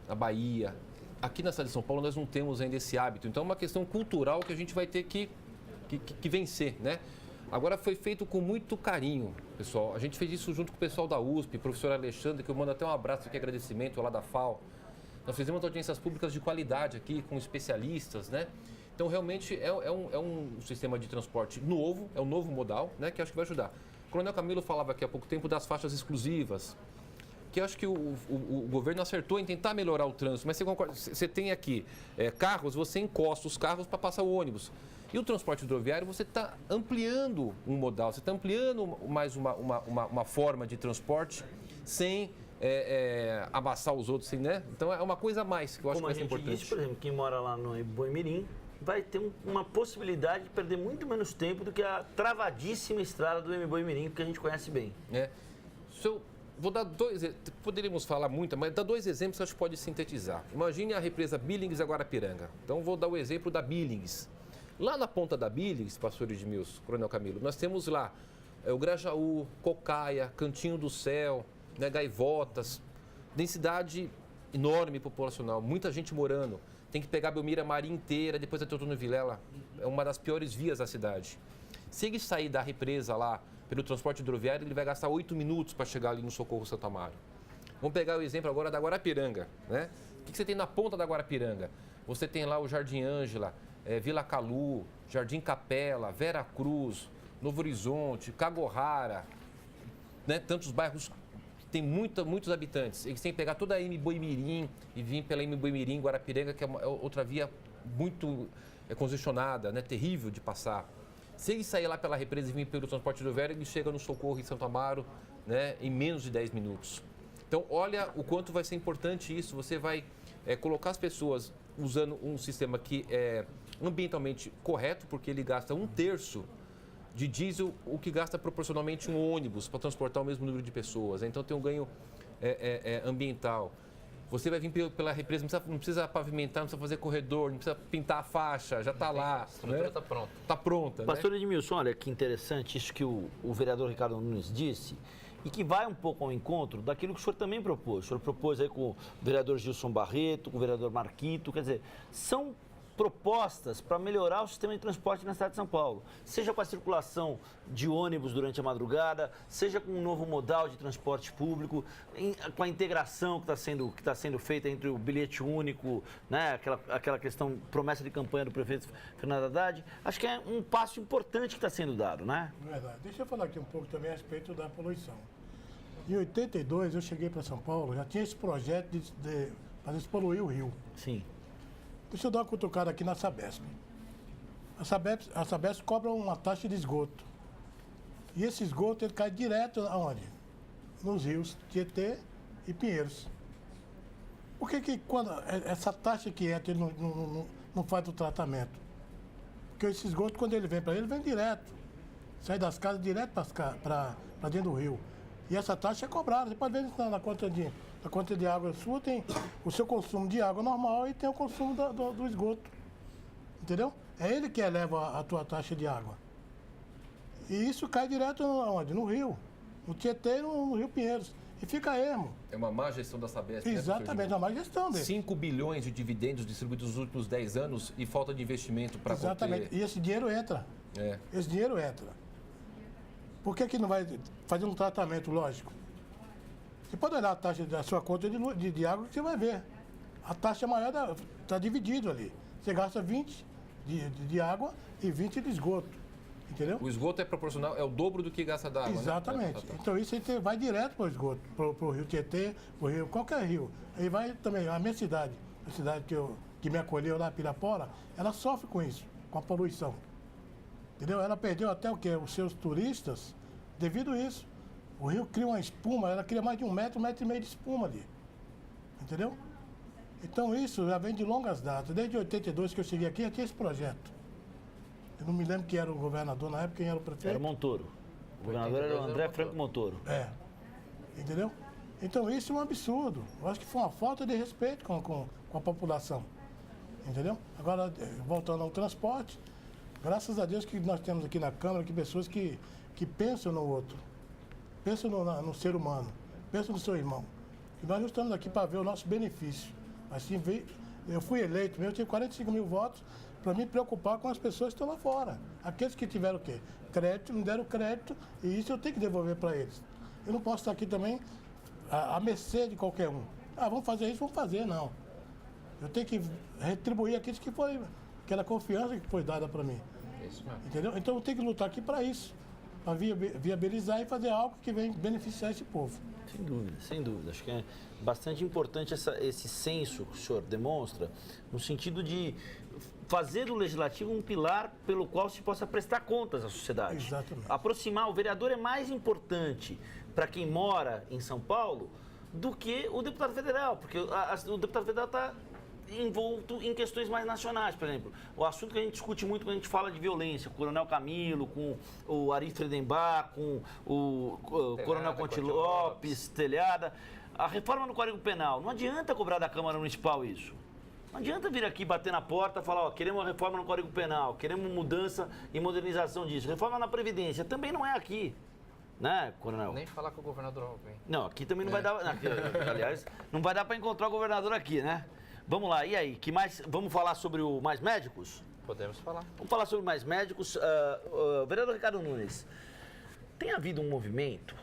Speaker 4: na Bahia. Aqui na cidade de São Paulo nós não temos ainda esse hábito, então é uma questão cultural que a gente vai ter que vencer, né? Agora foi feito com muito carinho, pessoal. A gente fez isso junto com o pessoal da USP, professor Alexandre, que eu mando até um abraço aqui, agradecimento lá da FAO. Nós fizemos audiências públicas de qualidade aqui, com especialistas, né? Então, realmente, é um sistema de transporte novo, é um novo modal, né? Que acho que vai ajudar. O coronel Camilo falava aqui há pouco tempo das faixas exclusivas, que eu acho que o governo acertou em tentar melhorar o trânsito, mas você concorda, você tem aqui carros, você encosta os carros para passar o ônibus. E o transporte hidroviário, você está ampliando um modal, você está ampliando mais uma forma de transporte sem amassar os outros, assim, né? Então é uma coisa a mais que eu acho que vai ser importante. Como a gente disse,
Speaker 1: por exemplo, quem mora lá no Boimirim vai ter uma possibilidade de perder muito menos tempo do que a travadíssima estrada do Boimirim, que a gente conhece bem.
Speaker 4: Vou dar poderíamos falar muito, mas dar dois exemplos que acho que pode sintetizar. Imagine a represa Billings e Guarapiranga. Então, vou dar o exemplo da Billings. Lá na ponta da Billings, pastor Edmilson, coronel Camilo, nós temos lá o Grajaú, Cocaia, Cantinho do Céu, né, Gaivotas, densidade enorme populacional, muita gente morando. Tem que pegar a Belmira Maria inteira, depois a Teotônio Vilela, é uma das piores vias da cidade. Se ele sair da represa lá pelo transporte hidroviário, ele vai gastar 8 minutos para chegar ali no Socorro Santo Amaro. Vamos pegar o exemplo agora da Guarapiranga, né? O que você tem na ponta da Guarapiranga? Você tem lá o Jardim Ângela, Vila Calu, Jardim Capela, Vera Cruz, Novo Horizonte, Cagorrara, né? Tantos bairros que tem muitos habitantes. Eles têm que pegar toda a Boimirim e vir pela Boimirim, Guarapiranga, que é outra via muito congestionada, né? Terrível de passar. Se ele sair lá pela represa e vir pelo transporte hidroviário, ele chega no Socorro em Santo Amaro, né? Em menos de 10 minutos. Então, olha o quanto vai ser importante isso. Você vai colocar as pessoas usando um sistema que é ambientalmente correto, porque ele gasta 1/3 de diesel, o que gasta proporcionalmente um ônibus para transportar o mesmo número de pessoas. Então, tem um ganho ambiental. Você vai vir pela represa, não precisa pavimentar, não precisa fazer corredor, não precisa pintar a faixa, já está lá. A
Speaker 3: estrutura está pronta.
Speaker 4: Está pronta.
Speaker 1: Pastor Edmilson, olha que interessante isso que o vereador Ricardo Nunes disse e que vai um pouco ao encontro daquilo que o senhor também propôs. O senhor propôs aí com o vereador Gilson Barreto, com o vereador Marquito, quer dizer, são propostas para melhorar o sistema de transporte na cidade de São Paulo, seja com a circulação de ônibus durante a madrugada, seja com um novo modal de transporte público, com a integração que está sendo feita entre o bilhete único, né, aquela questão, promessa de campanha do prefeito Fernando Haddad. Acho que é um passo importante que está sendo dado, né?
Speaker 2: Verdade. Deixa eu falar aqui um pouco também a respeito da poluição. Em 82, eu cheguei para São Paulo, já tinha esse projeto de fazer poluir o rio.
Speaker 1: Sim.
Speaker 2: Deixa eu dar uma cutucada aqui na Sabesp. A Sabesp cobra uma taxa de esgoto. E esse esgoto ele cai direto aonde? Nos rios Tietê e Pinheiros. Por que quando essa taxa que entra ele não faz o tratamento? Porque esse esgoto, quando ele vem para ele vem direto. Sai das casas direto para dentro do rio. E essa taxa é cobrada. Você pode ver isso na conta de água sua, tem o seu consumo de água normal e tem o consumo do esgoto. Entendeu? É ele que eleva a tua taxa de água. E isso cai direto onde? No rio. No Tietê e no Rio Pinheiros. E fica ermo.
Speaker 4: É uma má gestão da Sabesp.
Speaker 2: Exatamente, é uma má gestão dele.
Speaker 4: 5 bilhões de dividendos distribuídos nos últimos 10 anos e falta de investimento para conter.
Speaker 2: Exatamente. E esse dinheiro entra. Esse dinheiro entra. Por que não vai fazer um tratamento lógico? Você pode olhar a taxa da sua conta de água que você vai ver. A taxa maior está dividido ali. Você gasta 20 de água e 20 de esgoto. Entendeu?
Speaker 4: O esgoto é proporcional, é o dobro do que gasta d'água.
Speaker 2: Exatamente.
Speaker 4: Né?
Speaker 2: Então isso aí vai direto para o esgoto, para o rio Tietê, para o rio, qualquer rio. Aí vai também, a minha cidade, a cidade que me acolheu lá, Pirapora, ela sofre com isso, com a poluição. Entendeu? Ela perdeu até o quê? Os seus turistas devido a isso. O rio cria uma espuma, ela cria mais de 1 metro e meio de espuma ali. Entendeu? Então isso já vem de longas datas. Desde 82 que eu cheguei aqui, já tinha esse projeto. Eu não me lembro quem era o governador na época, quem era o prefeito.
Speaker 1: Era Montoro. O governador era o André Franco Montoro.
Speaker 2: Entendeu? Então isso é um absurdo. Eu acho que foi uma falta de respeito com a população. Entendeu? Agora, voltando ao transporte, graças a Deus que nós temos aqui na Câmara que pessoas que pensam no outro, pensam no ser humano, pensam no seu irmão. E nós não estamos aqui para ver o nosso benefício. Assim, eu fui eleito, eu tive 45 mil votos para me preocupar com as pessoas que estão lá fora. Aqueles que tiveram o quê? Crédito, me deram crédito e isso eu tenho que devolver para eles. Eu não posso estar aqui também à mercê de qualquer um. Vamos fazer isso, vamos fazer, não. Eu tenho que retribuir aqueles que foi, aquela confiança que foi dada para mim.
Speaker 3: Isso mesmo.
Speaker 2: Entendeu? Então eu tenho que lutar aqui para isso, para viabilizar e fazer algo que venha beneficiar esse povo.
Speaker 1: Sem dúvida, sem dúvida. Acho que é bastante importante esse senso que o senhor demonstra, no sentido de fazer do legislativo um pilar pelo qual se possa prestar contas à sociedade.
Speaker 2: Exatamente.
Speaker 1: Aproximar, o vereador é mais importante para quem mora em São Paulo do que o deputado federal, porque o deputado federal está envolto em questões mais nacionais, por exemplo. O assunto que a gente discute muito quando a gente fala de violência, com o Coronel Camilo, com o Ari Fredenbach, com o Coronel Conte Lopes, Telhada. A reforma no Código Penal, não adianta cobrar da Câmara Municipal isso. Não adianta vir aqui bater na porta e falar, queremos uma reforma no Código Penal, queremos mudança e modernização disso. Reforma na Previdência, também não é aqui. Né, Coronel?
Speaker 3: Nem falar com o governador Alckmin.
Speaker 1: Não, aqui também não vai dar... aliás, não vai dar para encontrar o governador aqui, né? Vamos lá, e aí, que mais? Vamos falar sobre o Mais Médicos?
Speaker 3: Podemos falar.
Speaker 1: Vamos falar sobre Mais Médicos. Vereador Ricardo Nunes, tem havido um movimento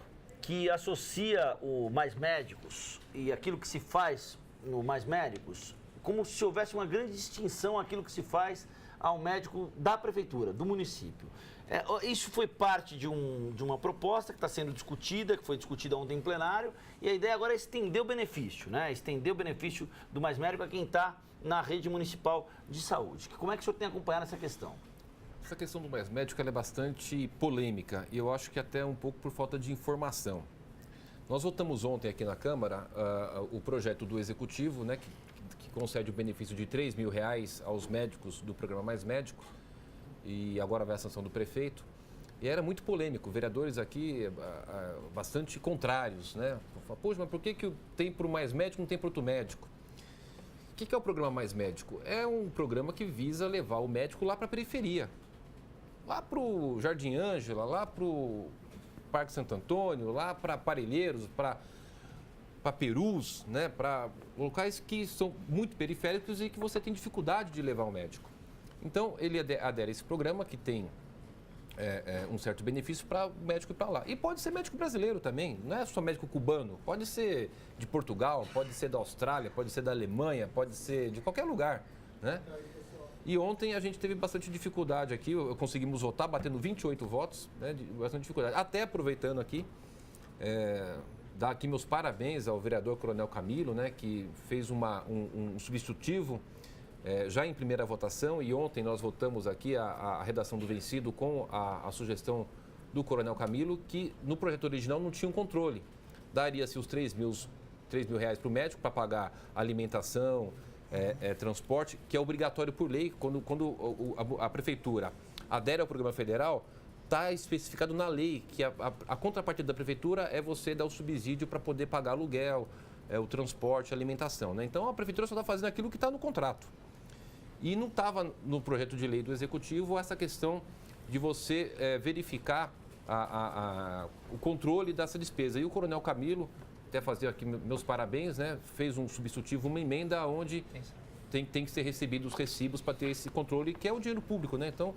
Speaker 1: que associa o Mais Médicos e aquilo que se faz no Mais Médicos como se houvesse uma grande distinção aquilo que se faz ao médico da prefeitura, do município. Isso foi parte de uma proposta que está sendo discutida, que foi discutida ontem em plenário, e a ideia agora é estender o benefício, né? Estender o benefício do Mais Médico a quem está na rede municipal de saúde. Como é que o senhor tem acompanhado essa questão?
Speaker 4: Essa questão do Mais Médico ela é bastante polêmica e eu acho que até um pouco por falta de informação. Nós votamos ontem aqui na Câmara o projeto do Executivo, né, que concede o benefício de R$ 3.000 aos médicos do programa Mais Médico, e agora vai a sanção do prefeito. E era muito polêmico, vereadores aqui bastante contrários, né? Poxa, mas por que tem para o Mais Médico e não tem para outro médico? O que é o programa Mais Médico? É um programa que visa levar o médico lá para a periferia. Lá para o Jardim Ângela, lá para o Parque Santo Antônio, lá para Parelheiros, para Perus, né? Para locais que são muito periféricos e que você tem dificuldade de levar o médico. Então, ele adere a esse programa que tem um certo benefício para o médico ir para lá. E pode ser médico brasileiro também, não é só médico cubano, pode ser de Portugal, pode ser da Austrália, pode ser da Alemanha, pode ser de qualquer lugar, né? E ontem a gente teve bastante dificuldade aqui, conseguimos votar, batendo 28 votos, né, bastante dificuldade. Até aproveitando aqui, dar aqui meus parabéns ao vereador Coronel Camilo, né, que fez um substitutivo já em primeira votação, e ontem nós votamos aqui a redação do vencido com a sugestão do Coronel Camilo, que no projeto original não tinha um controle. Daria-se os R$ 3.000 para o médico para pagar alimentação, transporte, que é obrigatório por lei. Quando a prefeitura adere ao programa federal, está especificado na lei que a contrapartida da prefeitura é você dar o subsídio para poder pagar aluguel, o transporte, a alimentação, né? Então a prefeitura só está fazendo aquilo que está no contrato. E não estava no projeto de lei do Executivo essa questão de você verificar o controle dessa despesa. E o Coronel Camilo, até fazer aqui meus parabéns, né, fez um substitutivo, uma emenda onde tem que ser recebidos os recibos para ter esse controle, que é o dinheiro público, né? Então,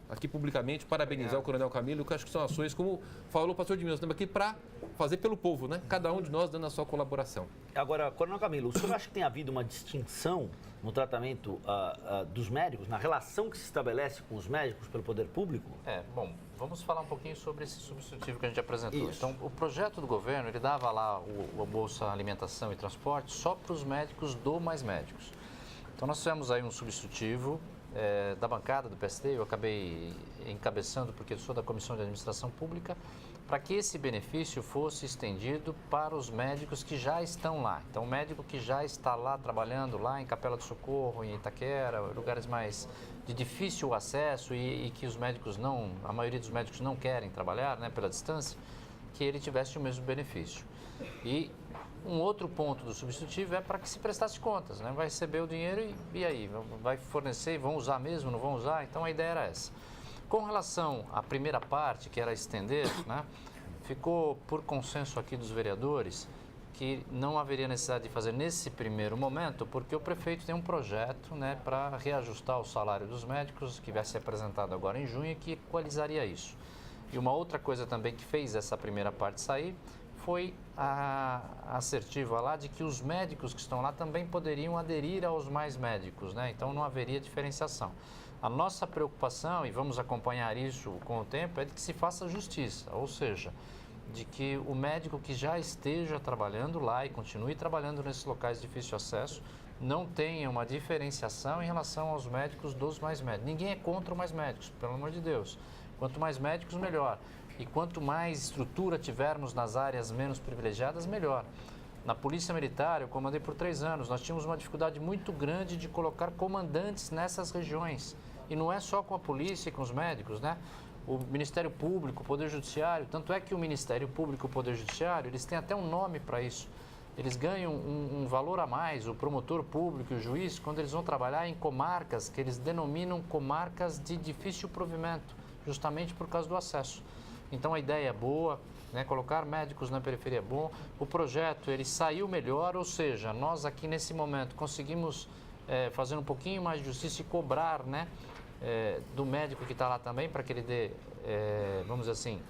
Speaker 4: aqui publicamente, parabenizar o Coronel Camilo, que acho que são ações, como falou o pastor Edmilson, estamos aqui para fazer pelo povo, né? Cada um de nós dando a sua colaboração.
Speaker 1: Agora, Coronel Camilo, o senhor acha que tem havido uma distinção no tratamento dos médicos, na relação que se estabelece com os médicos pelo poder público?
Speaker 3: Bom, vamos falar um pouquinho sobre esse substitutivo que a gente apresentou. Isso. Então, o projeto do governo, ele dava lá o Bolsa Alimentação e Transporte só para os médicos do Mais Médicos. Então, nós fizemos aí um substitutivo da bancada do PSD, eu acabei encabeçando porque eu sou da Comissão de Administração Pública, para que esse benefício fosse estendido para os médicos que já estão lá. Então, o médico que já está lá trabalhando lá em Capela do Socorro, em Itaquera, lugares mais de difícil acesso e que os médicos a maioria dos médicos não querem trabalhar, né, pela distância, que ele tivesse o mesmo benefício. E um outro ponto do substitutivo é para que se prestasse contas, né? Vai receber o dinheiro e aí? Vai fornecer, vão usar mesmo, não vão usar? Então, a ideia era essa. Com relação à primeira parte, que era estender, né, ficou por consenso aqui dos vereadores que não haveria necessidade de fazer nesse primeiro momento, porque o prefeito tem um projeto, né, para reajustar o salário dos médicos, que vai ser apresentado agora em junho, e que equalizaria isso. E uma outra coisa também que fez essa primeira parte sair foi a assertiva lá de que os médicos que estão lá também poderiam aderir aos Mais Médicos, né? Então não haveria diferenciação. A nossa preocupação, e vamos acompanhar isso com o tempo, é de que se faça justiça, ou seja, de que o médico que já esteja trabalhando lá e continue trabalhando nesses locais de difícil acesso não tenha uma diferenciação em relação aos médicos dos Mais Médicos. Ninguém é contra os Mais Médicos, pelo amor de Deus. Quanto mais médicos, melhor. E quanto mais estrutura tivermos nas áreas menos privilegiadas, melhor. Na Polícia Militar, eu comandei por 3 anos, nós tínhamos uma dificuldade muito grande de colocar comandantes nessas regiões. E não é só com a polícia e com os médicos, né? O Ministério Público, o Poder Judiciário, tanto é que o Ministério Público e o Poder Judiciário, eles têm até um nome para isso. Eles ganham um valor a mais, o promotor público e o juiz, quando eles vão trabalhar em comarcas que eles denominam comarcas de difícil provimento, justamente por causa do acesso. Então a ideia é boa, né? Colocar médicos na periferia é bom. O projeto ele saiu melhor, ou seja, nós aqui nesse momento conseguimos fazer um pouquinho mais de justiça e cobrar, né, do médico que está lá também, para que ele dê, vamos dizer assim,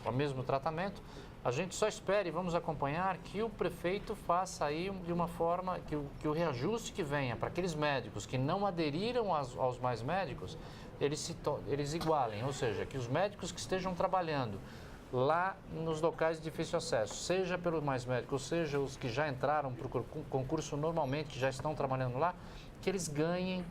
Speaker 3: o mesmo tratamento. A gente só espera e vamos acompanhar que o prefeito faça aí de uma forma que o reajuste que venha para aqueles médicos que não aderiram aos Mais Médicos, eles igualem, ou seja, que os médicos que estejam trabalhando lá nos locais de difícil acesso, seja pelos Mais Médicos, seja os que já entraram para o concurso normalmente, que já estão trabalhando lá, que eles ganhem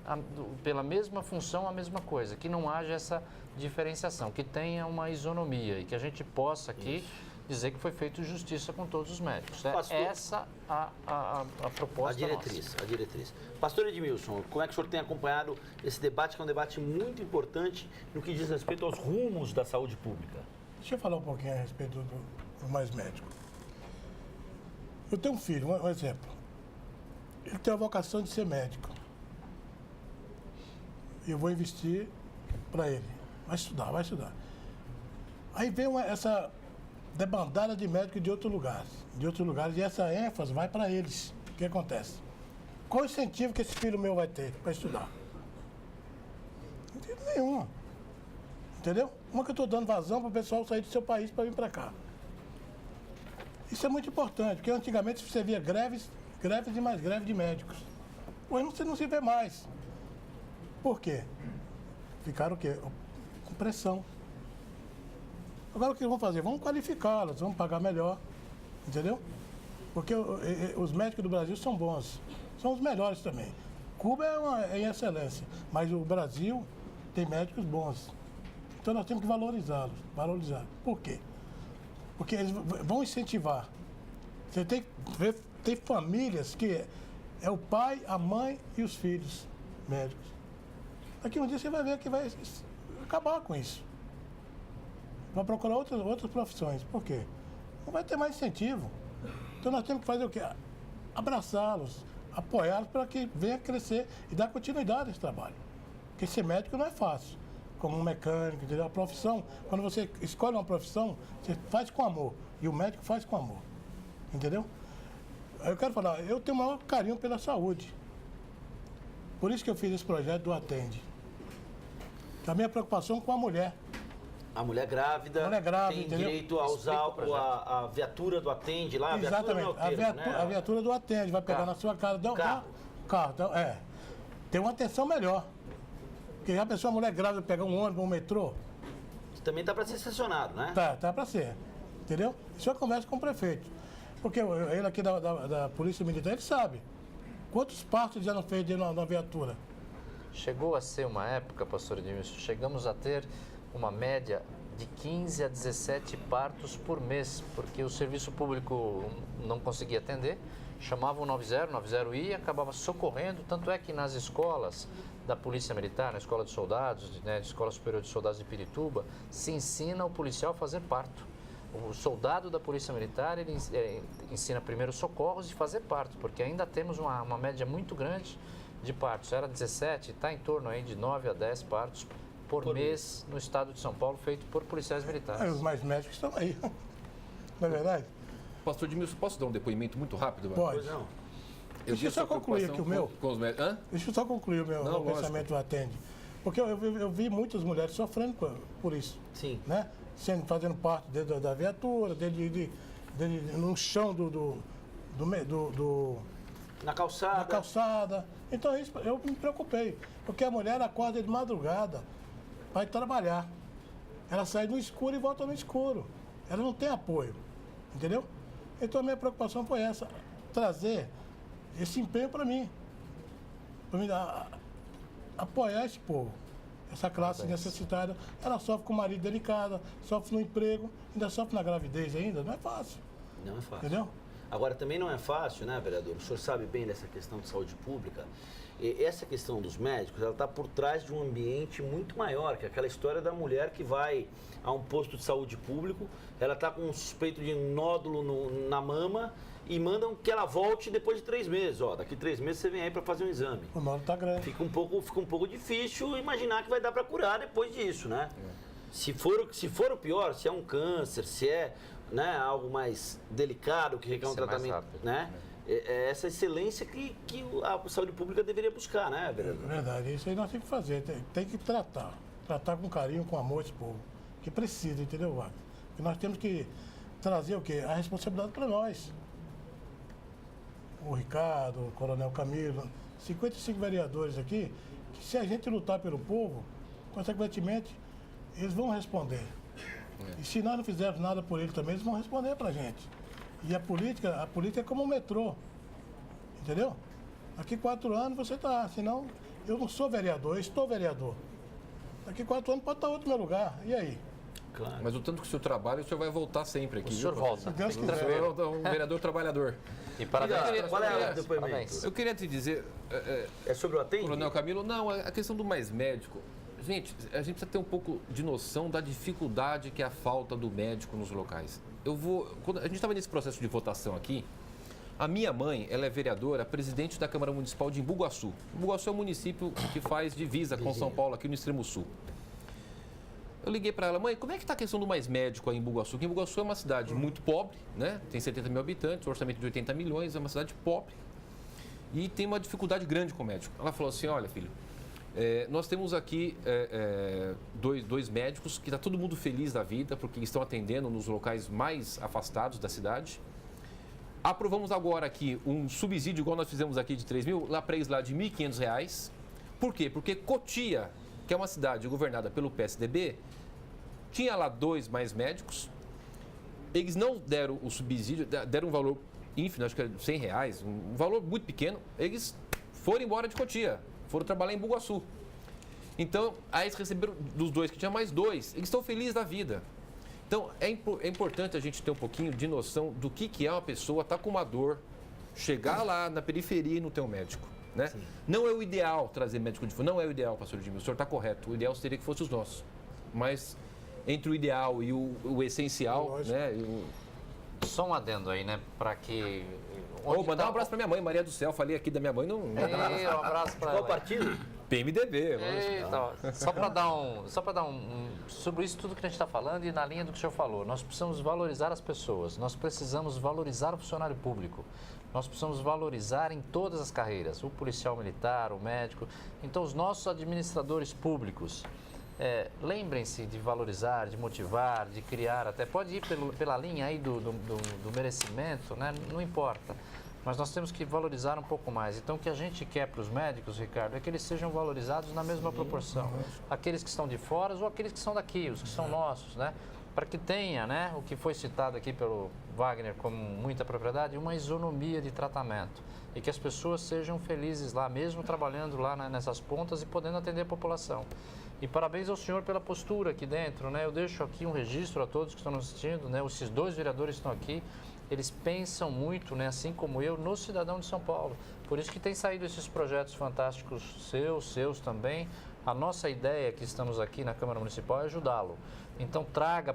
Speaker 3: pela mesma função a mesma coisa, que não haja essa diferenciação, que tenha uma isonomia e que a gente possa aqui dizer que foi feita justiça com todos os médicos.
Speaker 1: Pastor,
Speaker 3: essa a proposta
Speaker 1: nossa. A diretriz. Pastor Edmilson, como é que o senhor tem acompanhado esse debate, que é um debate muito importante no que diz respeito aos rumos da saúde pública?
Speaker 2: Deixa eu falar um pouquinho a respeito do Mais Médico. Eu tenho um filho, um exemplo. Ele tem a vocação de ser médico. Eu vou investir para ele. Vai estudar. Aí vem essa debandada de médicos de outros lugares, e essa ênfase vai para eles. O que acontece? Qual o incentivo que esse filho meu vai ter para estudar? Nenhuma. Entendeu? Uma que eu estou dando vazão para o pessoal sair do seu país para vir para cá. Isso é muito importante, porque antigamente você via greves e mais greves de médicos. Hoje você não se vê mais. Por quê? Ficaram o quê? Com pressão. Agora o que vão fazer? Vamos qualificá-los, vamos pagar melhor. Entendeu? Porque os médicos do Brasil são bons. São os melhores também. Cuba é em excelência, mas o Brasil tem médicos bons. Então nós temos que valorizá-los. Por quê? Porque eles vão incentivar. Você tem famílias que é o pai, a mãe e os filhos médicos. Daqui um dia você vai ver que vai acabar com isso. Vai procurar outras profissões. Por quê? Não vai ter mais incentivo. Então nós temos que fazer o quê? Abraçá-los, apoiá-los para que venha crescer e dar continuidade a esse trabalho. Porque ser médico não é fácil. Como um mecânico, entendeu? A profissão, quando você escolhe uma profissão, você faz com amor. E o médico faz com amor. Entendeu? Eu quero falar, eu tenho o maior carinho pela saúde. Por isso que eu fiz esse projeto do Atende. A minha preocupação com a mulher.
Speaker 1: A mulher grávida, tem
Speaker 2: entendeu?
Speaker 1: direito a usar a viatura do Atende lá?
Speaker 2: Exatamente, a viatura do Atende, vai pegar na sua casa. Carro. Tem uma atenção melhor. Porque já pensou a mulher grávida pegar um ônibus, um metrô?
Speaker 1: Isso também está para ser sancionado, né?
Speaker 2: Tá para ser. Entendeu? Isso eu converso com o prefeito. Porque ele aqui da Polícia Militar, ele sabe. Quantos partos já não fez na viatura?
Speaker 3: Chegou a ser uma época, pastor Edmilson, chegamos a ter uma média de 15 a 17 partos por mês, porque o serviço público não conseguia atender, chamava o 90 ia e acabava socorrendo, tanto é que nas escolas da Polícia Militar, na Escola de Soldados, né, de Escola Superior de Soldados de Pirituba, se ensina o policial a fazer parto. O soldado da Polícia Militar, ele ensina primeiro socorros e fazer parto, porque ainda temos uma média muito grande de partos. Era 17, está em torno aí de 9 a 10 partos por mês no estado de São Paulo, feito por policiais militares.
Speaker 2: Os mais médicos estão aí, não é verdade?
Speaker 4: Pastor Edmilson, posso dar um depoimento muito rápido?
Speaker 2: Pode.
Speaker 1: Pois não.
Speaker 2: Deixa eu só concluir aqui o meu.
Speaker 4: Hã?
Speaker 2: Deixa eu só concluir o meu pensamento do Atende. Porque eu vi muitas mulheres sofrendo por isso.
Speaker 1: Sim.
Speaker 2: Né? Fazendo parte dentro da viatura, no chão
Speaker 1: na calçada. Então isso
Speaker 2: eu me preocupei. Porque a mulher acorda de madrugada para ir trabalhar. Ela sai no escuro e volta no escuro. Ela não tem apoio. Entendeu? Então a minha preocupação foi essa, trazer esse empenho para mim apoiar esse povo, essa classe necessitada. Ela sofre com o marido delicado, sofre no emprego, ainda sofre na gravidez ainda, não é fácil.
Speaker 1: Não é fácil.
Speaker 2: Entendeu?
Speaker 1: Agora, também não é fácil, né, vereador? O senhor sabe bem dessa questão de saúde pública. E essa questão dos médicos, ela está por trás de um ambiente muito maior, que é aquela história da mulher que vai a um posto de saúde público, ela está com um suspeito de nódulo na mama e mandam que ela volte depois de 3 meses. Ó, daqui 3 meses você vem aí para fazer um exame.
Speaker 2: O nódulo está grande.
Speaker 1: Fica um pouco difícil imaginar que vai dar para curar depois disso, né? Se for o pior, se é um câncer, se é, né, algo mais delicado, que requer um tratamento, rápido, né? É essa excelência que a saúde pública deveria buscar, né, vereador?
Speaker 2: É verdade, isso aí nós temos que fazer, tem que tratar com carinho, com amor esse povo, que precisa, entendeu, Wagner? E nós temos que trazer o quê? A responsabilidade para nós. O Ricardo, o Coronel Camilo, 55 vereadores aqui, que se a gente lutar pelo povo, consequentemente, eles vão responder. E se nós não fizermos nada por eles também, eles vão responder para a gente. E a política é como o metrô, entendeu? Daqui 4 anos você está, senão eu não sou vereador, eu estou vereador. Daqui 4 anos pode estar outro no meu lugar, e aí?
Speaker 4: Claro. Mas o tanto que o senhor trabalha, o senhor vai voltar sempre aqui.
Speaker 3: O senhor volta.
Speaker 2: Se Deus quiser.
Speaker 4: O senhor é um vereador trabalhor.
Speaker 3: E parabéns.
Speaker 1: Qual é o depoimento?
Speaker 4: Eu queria te dizer...
Speaker 1: É sobre o Atende?
Speaker 4: Coronel Camilo, não, a questão do mais médico. Gente, a gente precisa ter um pouco de noção da dificuldade que é a falta do médico nos locais. Quando a gente estava nesse processo de votação aqui, a minha mãe, ela é vereadora, presidente da Câmara Municipal de Embu-Guaçu. Embu-Guaçu é um município que faz divisa com São Paulo, aqui no extremo sul. Eu liguei para ela, mãe, como é que está a questão do mais médico aí em Embu-Guaçu? Porque Embu-Guaçu é uma cidade muito pobre, né? Tem 70 mil habitantes, orçamento de 80 milhões, é uma cidade pobre e tem uma dificuldade grande com o médico. Ela falou assim, olha, filho, Nós temos aqui dois médicos que está todo mundo feliz da vida, porque estão atendendo nos locais mais afastados da cidade. Aprovamos agora aqui um subsídio, igual nós fizemos aqui de 3 mil, lá para eles lá de R$ 1.500. Por quê? Porque Cotia, que é uma cidade governada pelo PSDB, tinha lá 2 mais médicos. Eles não deram o subsídio, deram um valor ínfimo, acho que era R$100, um valor muito pequeno. Eles foram embora de Cotia, foram trabalhar em Bugaçu. Então, aí eles receberam dos 2, que tinha mais 2, eles estão felizes da vida. Então, é importante a gente ter um pouquinho de noção do que é uma pessoa estar com uma dor, chegar lá na periferia e não ter um médico. Né? Não é o ideal trazer médico de fora, não é o ideal, pastor Edmilson, o senhor está correto, o ideal seria que fosse os nossos. Mas entre o ideal e o essencial, né?
Speaker 3: Só um adendo aí, né, para que...
Speaker 4: Mandar um abraço para minha mãe, Maria do Céu, falei aqui da minha mãe, não...
Speaker 3: Um abraço para
Speaker 1: Qual partido?
Speaker 4: PMDB.
Speaker 3: Só para dar sobre isso tudo que a gente está falando e na linha do que o senhor falou, nós precisamos valorizar as pessoas, nós precisamos valorizar o funcionário público, nós precisamos valorizar em todas as carreiras, o policial militar, o médico, então os nossos administradores públicos, lembrem-se de valorizar, de motivar, de criar, até pode ir pela linha aí do merecimento, né? Não importa. Mas nós temos que valorizar um pouco mais. Então, o que a gente quer para os médicos, Ricardo, é que eles sejam valorizados na mesma proporção. Aqueles que estão de fora ou aqueles que são daqui, os que são nossos, né? Para que tenha, né, o que foi citado aqui pelo Wagner com muita propriedade, uma isonomia de tratamento. E que as pessoas sejam felizes lá, mesmo trabalhando lá nessas pontas e podendo atender a população. E parabéns ao senhor pela postura aqui dentro, né? Eu deixo aqui um registro a todos que estão nos assistindo, né? Esses 2 vereadores estão aqui, eles pensam muito, né, assim como eu, no cidadão de São Paulo. Por isso que tem saído esses projetos fantásticos seus também. A nossa ideia que estamos aqui na Câmara Municipal é ajudá-lo. Então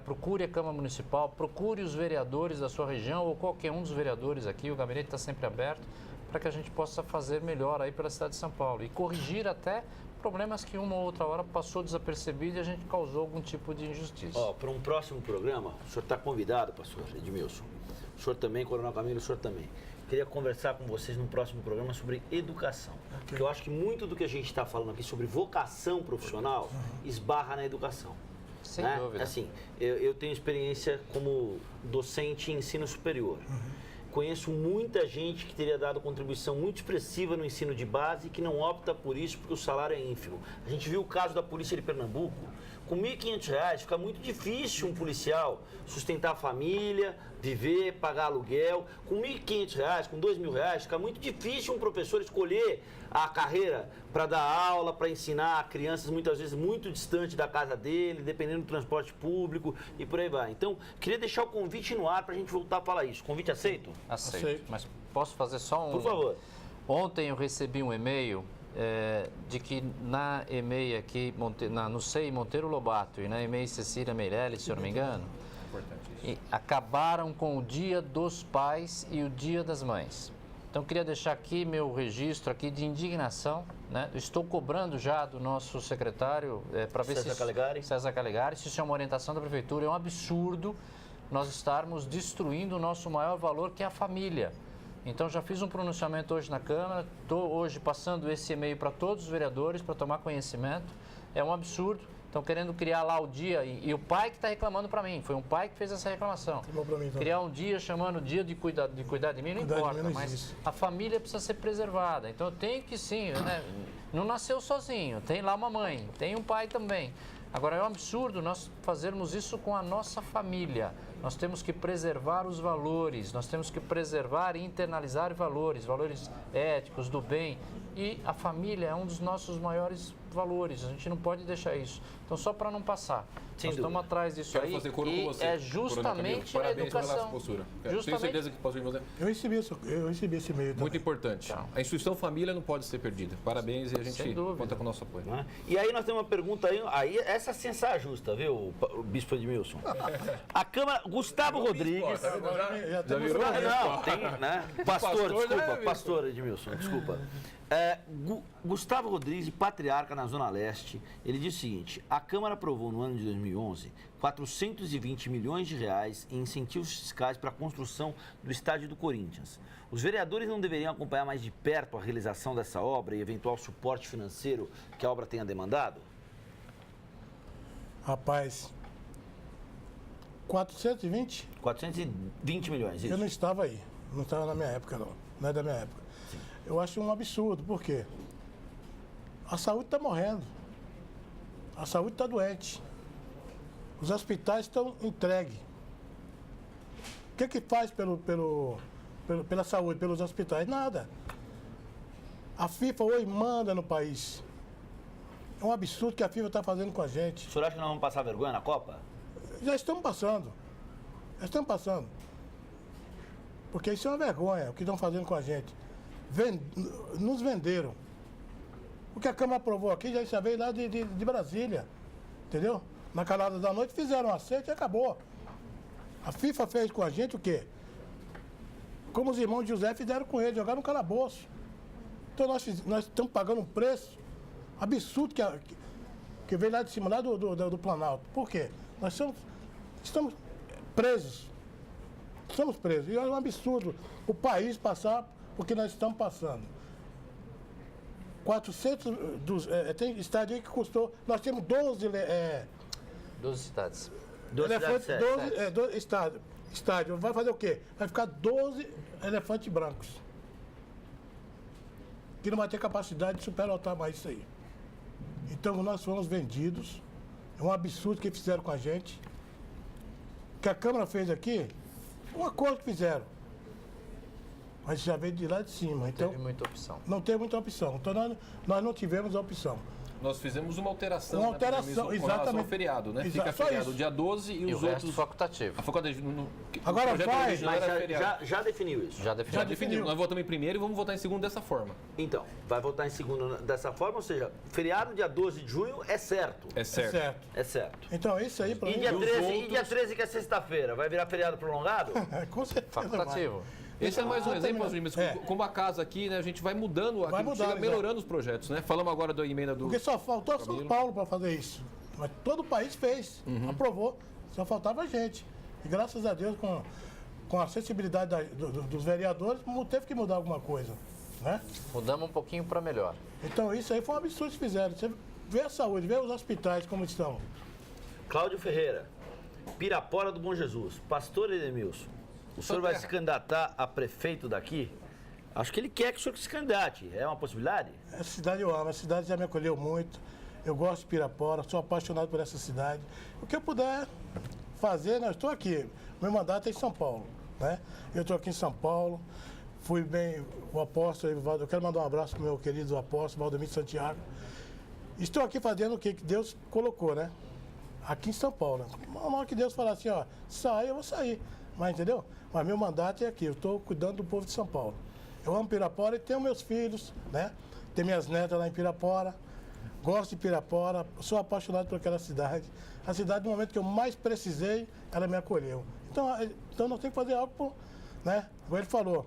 Speaker 3: procure a Câmara Municipal, procure os vereadores da sua região ou qualquer um dos vereadores aqui, o gabinete está sempre aberto, para que a gente possa fazer melhor aí pela cidade de São Paulo e corrigir até problemas que uma ou outra hora passou desapercebido e a gente causou algum tipo de injustiça.
Speaker 1: Para um próximo programa, o senhor está convidado, pastor Edmilson. O senhor também, Coronel Camilo, o senhor também. Queria conversar com vocês num próximo programa sobre educação. Porque eu acho que muito do que a gente está falando aqui sobre vocação profissional esbarra na educação.
Speaker 3: Sem dúvida.
Speaker 1: Assim, eu tenho experiência como docente em ensino superior. Conheço muita gente que teria dado contribuição muito expressiva no ensino de base e que não opta por isso porque o salário é ínfimo. A gente viu o caso da Polícia de Pernambuco. Com R$ 1.500 fica muito difícil um policial sustentar a família, viver, pagar aluguel. Com R$ 1.500, com R$ 2.000, fica muito difícil um professor escolher a carreira para dar aula, para ensinar crianças muitas vezes muito distante da casa dele, dependendo do transporte público e por aí vai. Então, queria deixar o convite no ar para a gente voltar a falar isso. Convite aceito?
Speaker 3: Aceito. Mas posso fazer só um...
Speaker 1: Por favor.
Speaker 3: Ontem eu recebi um e-mail de que na EMEI aqui, no SEI Monteiro Lobato e na EMEI Cecília Meirelles, se eu não me engano, acabaram com o Dia dos Pais e o Dia das Mães. Então, queria deixar aqui meu registro aqui de indignação, né? Estou cobrando já do nosso secretário para ver César Calegari, se isso é uma orientação da Prefeitura. É um absurdo nós estarmos destruindo o nosso maior valor, que é a família. Então, já fiz um pronunciamento hoje na Câmara, estou hoje passando esse e-mail para todos os vereadores para tomar conhecimento. É um absurdo. Estão querendo criar lá o dia, e o pai que está reclamando para mim, foi um pai que fez essa reclamação. Criar um dia chamando o dia de cuidar de mim, não importa, mas a família precisa ser preservada. Então eu tenho que sim, né? Não nasceu sozinho, tem lá uma mãe, tem um pai também. Agora é um absurdo nós fazermos isso com a nossa família. Nós temos que preservar os valores, nós temos que preservar e internalizar valores éticos, do bem. E a família é um dos nossos maiores valores, a gente não pode deixar isso. Então, só para não passar, nós estamos atrás disso aí e é justamente a educação.
Speaker 4: Tenho certeza que posso ir você.
Speaker 2: Eu recebi esse e-mail também.
Speaker 4: Muito importante. Então, a instituição família não pode ser perdida. Parabéns e a gente conta com o nosso apoio.
Speaker 1: E aí nós temos uma pergunta aí essa sim é justa, viu, Bispo Edmilson? A Câmara, Gustavo Rodrigues...
Speaker 2: Já virou?
Speaker 1: Não, tem, né? Pastor Edmilson, desculpa. Gustavo Rodrigues, patriarca na Zona Leste, ele diz o seguinte: a Câmara aprovou no ano de 2011 420 milhões de reais em incentivos fiscais para a construção do estádio do Corinthians. Os vereadores não deveriam acompanhar mais de perto a realização dessa obra e eventual suporte financeiro que a obra tenha demandado?
Speaker 2: Rapaz, 420?
Speaker 1: 420 milhões, isso.
Speaker 2: Eu não estava aí, não estava na minha época, não é da minha época. Eu acho um absurdo, por quê? A saúde está morrendo, a saúde está doente, os hospitais estão entregues. O que faz pela saúde, pelos hospitais? Nada. A FIFA hoje manda no país. É um absurdo que a FIFA está fazendo com a gente.
Speaker 1: O senhor acha que nós vamos passar vergonha na Copa?
Speaker 2: Já estamos passando. Porque isso é uma vergonha, o que estão fazendo com a gente. Nos venderam. O que a Câmara aprovou aqui já veio lá de Brasília. Entendeu? Na calada da noite fizeram um acerto e acabou. A FIFA fez com a gente o quê? Como os irmãos de José fizeram com ele, jogaram no calabouço. Então nós estamos pagando um preço absurdo que veio lá de cima, lá do Planalto. Por quê? Nós estamos presos. Estamos presos. E é um absurdo o país passar o que nós estamos passando. 400 tem estádio aí que custou. Nós temos 12
Speaker 3: cidades.
Speaker 1: 12
Speaker 2: estádio. Vai fazer o quê? Vai ficar 12 elefantes brancos. Que não vai ter capacidade de superlotar mais isso aí. Então nós fomos vendidos. É um absurdo que fizeram com a gente. O que a Câmara fez aqui, um acordo que fizeram. Mas já veio de lá de cima. Então,
Speaker 3: teve muita opção.
Speaker 2: Não teve muita opção. Então nós não tivemos a opção.
Speaker 4: Nós fizemos uma alteração.
Speaker 2: Uma alteração,
Speaker 4: exatamente. Ao feriado, né? Fica feriado dia 12 e os outros...
Speaker 3: facultativo.
Speaker 2: Agora vai...
Speaker 1: Mas já definiu isso.
Speaker 3: Já definiu.
Speaker 4: Nós votamos em primeiro e vamos votar em segundo dessa forma.
Speaker 1: Então, vai votar em segundo dessa forma, ou seja, feriado dia 12 de junho é certo.
Speaker 4: É certo.
Speaker 1: É certo.
Speaker 2: Então, isso aí para mim...
Speaker 1: E dia 13, que é sexta-feira, vai virar feriado prolongado?
Speaker 2: Com certeza.
Speaker 3: Facultativo.
Speaker 4: Esse é mais um exemplo, mas como a casa aqui, né, a gente vai mudando, melhorando os projetos, né? Falamos agora da emenda do...
Speaker 2: Porque só faltou São Paulo para fazer isso. Mas todo o país fez, aprovou, só faltava a gente. E graças a Deus, com a sensibilidade dos vereadores, teve que mudar alguma coisa, né?
Speaker 3: Mudamos um pouquinho para melhor.
Speaker 2: Então isso aí foi um absurdo que fizeram. Você vê a saúde, vê os hospitais como estão.
Speaker 1: Cláudio Ferreira, Pirapora do Bom Jesus, Pastor Edemilson. O senhor vai se candidatar a prefeito daqui? Acho que ele quer que o senhor se candidate. É uma possibilidade?
Speaker 2: Essa cidade eu amo. A cidade já me acolheu muito. Eu gosto de Pirapora, sou apaixonado por essa cidade. O que eu puder fazer, né? Eu estou aqui. Meu mandato é em São Paulo, né? Eu estou aqui em São Paulo. Fui bem, o apóstolo, eu quero mandar um abraço para o meu querido apóstolo, Valdemir Santiago. Estou aqui fazendo o que Deus colocou, né? Aqui em São Paulo. Na hora que Deus falar assim, ó, sai, eu vou sair. Mas entendeu? Mas meu mandato é aqui, eu estou cuidando do povo de São Paulo. Eu amo Pirapora e tenho meus filhos, né? Tenho minhas netas lá em Pirapora. Gosto de Pirapora, sou apaixonado por aquela cidade. A cidade, no momento que eu mais precisei, ela me acolheu. Então nós temos que fazer algo, né? Como ele falou,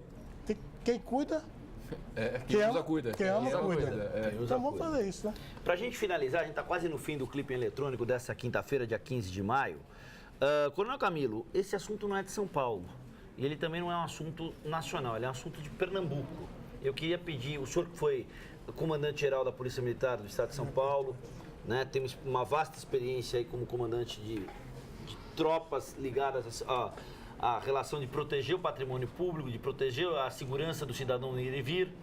Speaker 2: quem cuida...
Speaker 4: quem usa, cuida.
Speaker 2: Quem ama, cuida. Então vamos fazer isso, né?
Speaker 1: Pra gente finalizar, a gente está quase no fim do clipe eletrônico dessa quinta-feira, dia 15 de maio. Coronel Camilo, esse assunto não é de São Paulo. E ele também não é um assunto nacional, ele é um assunto de Pernambuco. Eu queria pedir, o senhor que foi comandante-geral da Polícia Militar do Estado de São Paulo, né, tem uma vasta experiência aí como comandante de tropas ligadas à relação de proteger o patrimônio público, de proteger a segurança do cidadão ir e vir.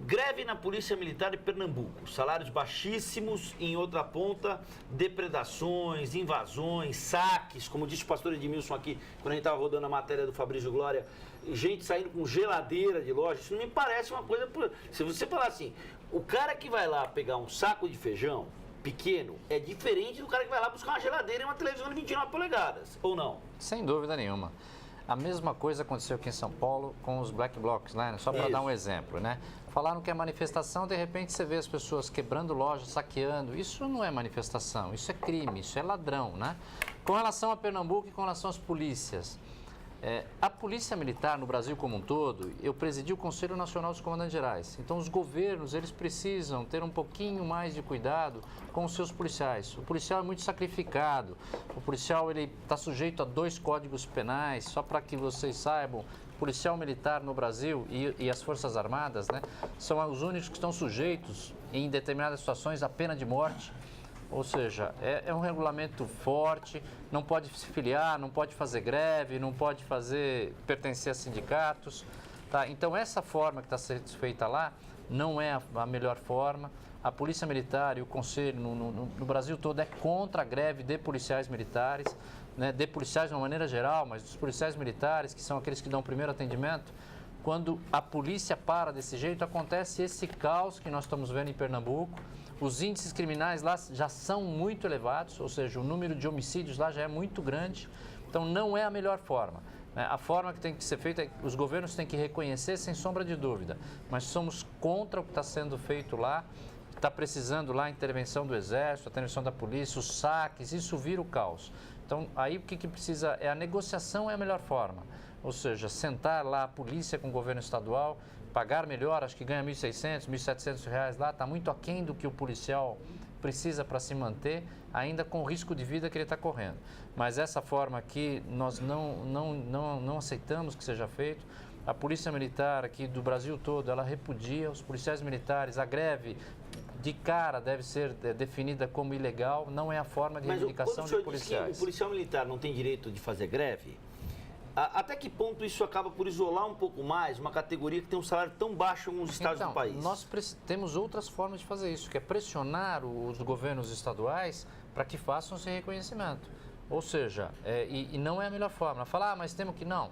Speaker 1: Greve na Polícia Militar de Pernambuco, salários baixíssimos, em outra ponta, depredações, invasões, saques, como disse o pastor Edmilson aqui, quando a gente estava rodando a matéria do Fabrício Glória, gente saindo com geladeira de loja, isso não me parece uma coisa... Se você falar assim, o cara que vai lá pegar um saco de feijão pequeno é diferente do cara que vai lá buscar uma geladeira e uma televisão de 29 polegadas, ou não?
Speaker 3: Sem dúvida nenhuma. A mesma coisa aconteceu aqui em São Paulo com os Black Blocs, né? Só para dar um exemplo, né? Falaram que é manifestação, de repente você vê as pessoas quebrando lojas, saqueando. Isso não é manifestação, isso é crime, isso é ladrão, né? Com relação a Pernambuco e com relação às polícias, A Polícia Militar no Brasil como um todo, eu presidi o Conselho Nacional dos Comandantes Gerais. Então, os governos, eles precisam ter um pouquinho mais de cuidado com os seus policiais. O policial é muito sacrificado. O policial, ele está sujeito a 2 códigos penais, só para que vocês saibam. O policial militar no Brasil e as Forças Armadas, né, são os únicos que estão sujeitos, em determinadas situações, à pena de morte. Ou seja, é um regulamento forte, não pode se filiar, não pode fazer greve, não pode pertencer a sindicatos. Tá? Então, essa forma que está sendo feita lá não é a melhor forma. A Polícia Militar e o Conselho no Brasil todo é contra a greve de policiais militares, né? De policiais de uma maneira geral, mas dos policiais militares, que são aqueles que dão o primeiro atendimento. Quando a polícia para desse jeito, acontece esse caos que nós estamos vendo em Pernambuco. Os índices criminais lá já são muito elevados, ou seja, o número de homicídios lá já é muito grande. Então, não é a melhor forma. A forma que tem que ser feita, os governos têm que reconhecer, sem sombra de dúvida. Mas somos contra o que está sendo feito lá. Está precisando lá a intervenção do Exército, a intervenção da polícia, os saques, isso vira o caos. Então, aí o que precisa a negociação é a melhor forma. Ou seja, sentar lá a polícia com o governo estadual, pagar melhor, acho que ganha R$ 1.600, R$ 1.700 lá, está muito aquém do que o policial precisa para se manter, ainda com o risco de vida que ele está correndo. Mas essa forma aqui, nós não aceitamos que seja feito. A Polícia Militar aqui do Brasil todo, ela repudia os policiais militares, a greve de cara deve ser definida como ilegal, não é a forma de reivindicação de policiais.
Speaker 1: Mas o policial militar não tem direito de fazer greve? Até que ponto isso acaba por isolar um pouco mais uma categoria que tem um salário tão baixo em alguns estados do país?
Speaker 3: Nós temos outras formas de fazer isso, que é pressionar os governos estaduais para que façam esse reconhecimento. Ou seja, e não é a melhor forma. Falar, mas temos que não.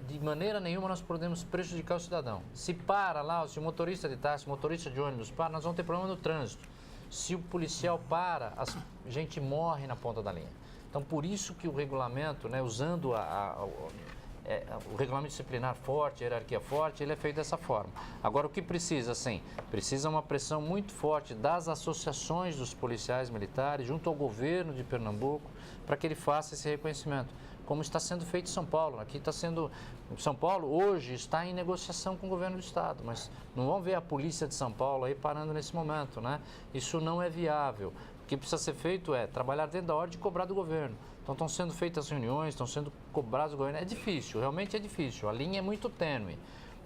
Speaker 3: De maneira nenhuma nós podemos prejudicar o cidadão. Se para lá, se o motorista de táxi, motorista de ônibus para, nós vamos ter problema no trânsito. Se o policial para, a gente morre na ponta da linha. Então, por isso que o regulamento, né, usando o regulamento disciplinar forte, a hierarquia forte, ele é feito dessa forma. Agora, o que precisa, sim? Precisa uma pressão muito forte das associações dos policiais militares, junto ao governo de Pernambuco, para que ele faça esse reconhecimento. Como está sendo feito em São Paulo. Aqui está sendo... São Paulo, hoje, está em negociação com o governo do Estado, mas não vão ver a polícia de São Paulo aí parando nesse momento, né? Isso não é viável. O que precisa ser feito é trabalhar dentro da ordem de cobrar do governo. Então, estão sendo feitas reuniões, estão sendo cobrados do governo. É difícil, realmente é difícil. A linha é muito tênue,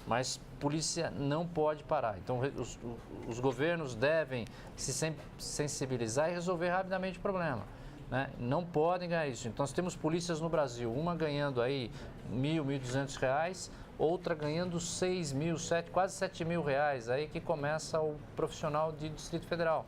Speaker 3: mas polícia não pode parar. Então, os governos devem se sensibilizar e resolver rapidamente o problema. Né? Não podem ganhar isso. Então, nós temos polícias no Brasil, uma ganhando aí R$ 1.000, R$ 1.200, outra ganhando R$ quase R$ 7.000, aí que começa o profissional de Distrito Federal.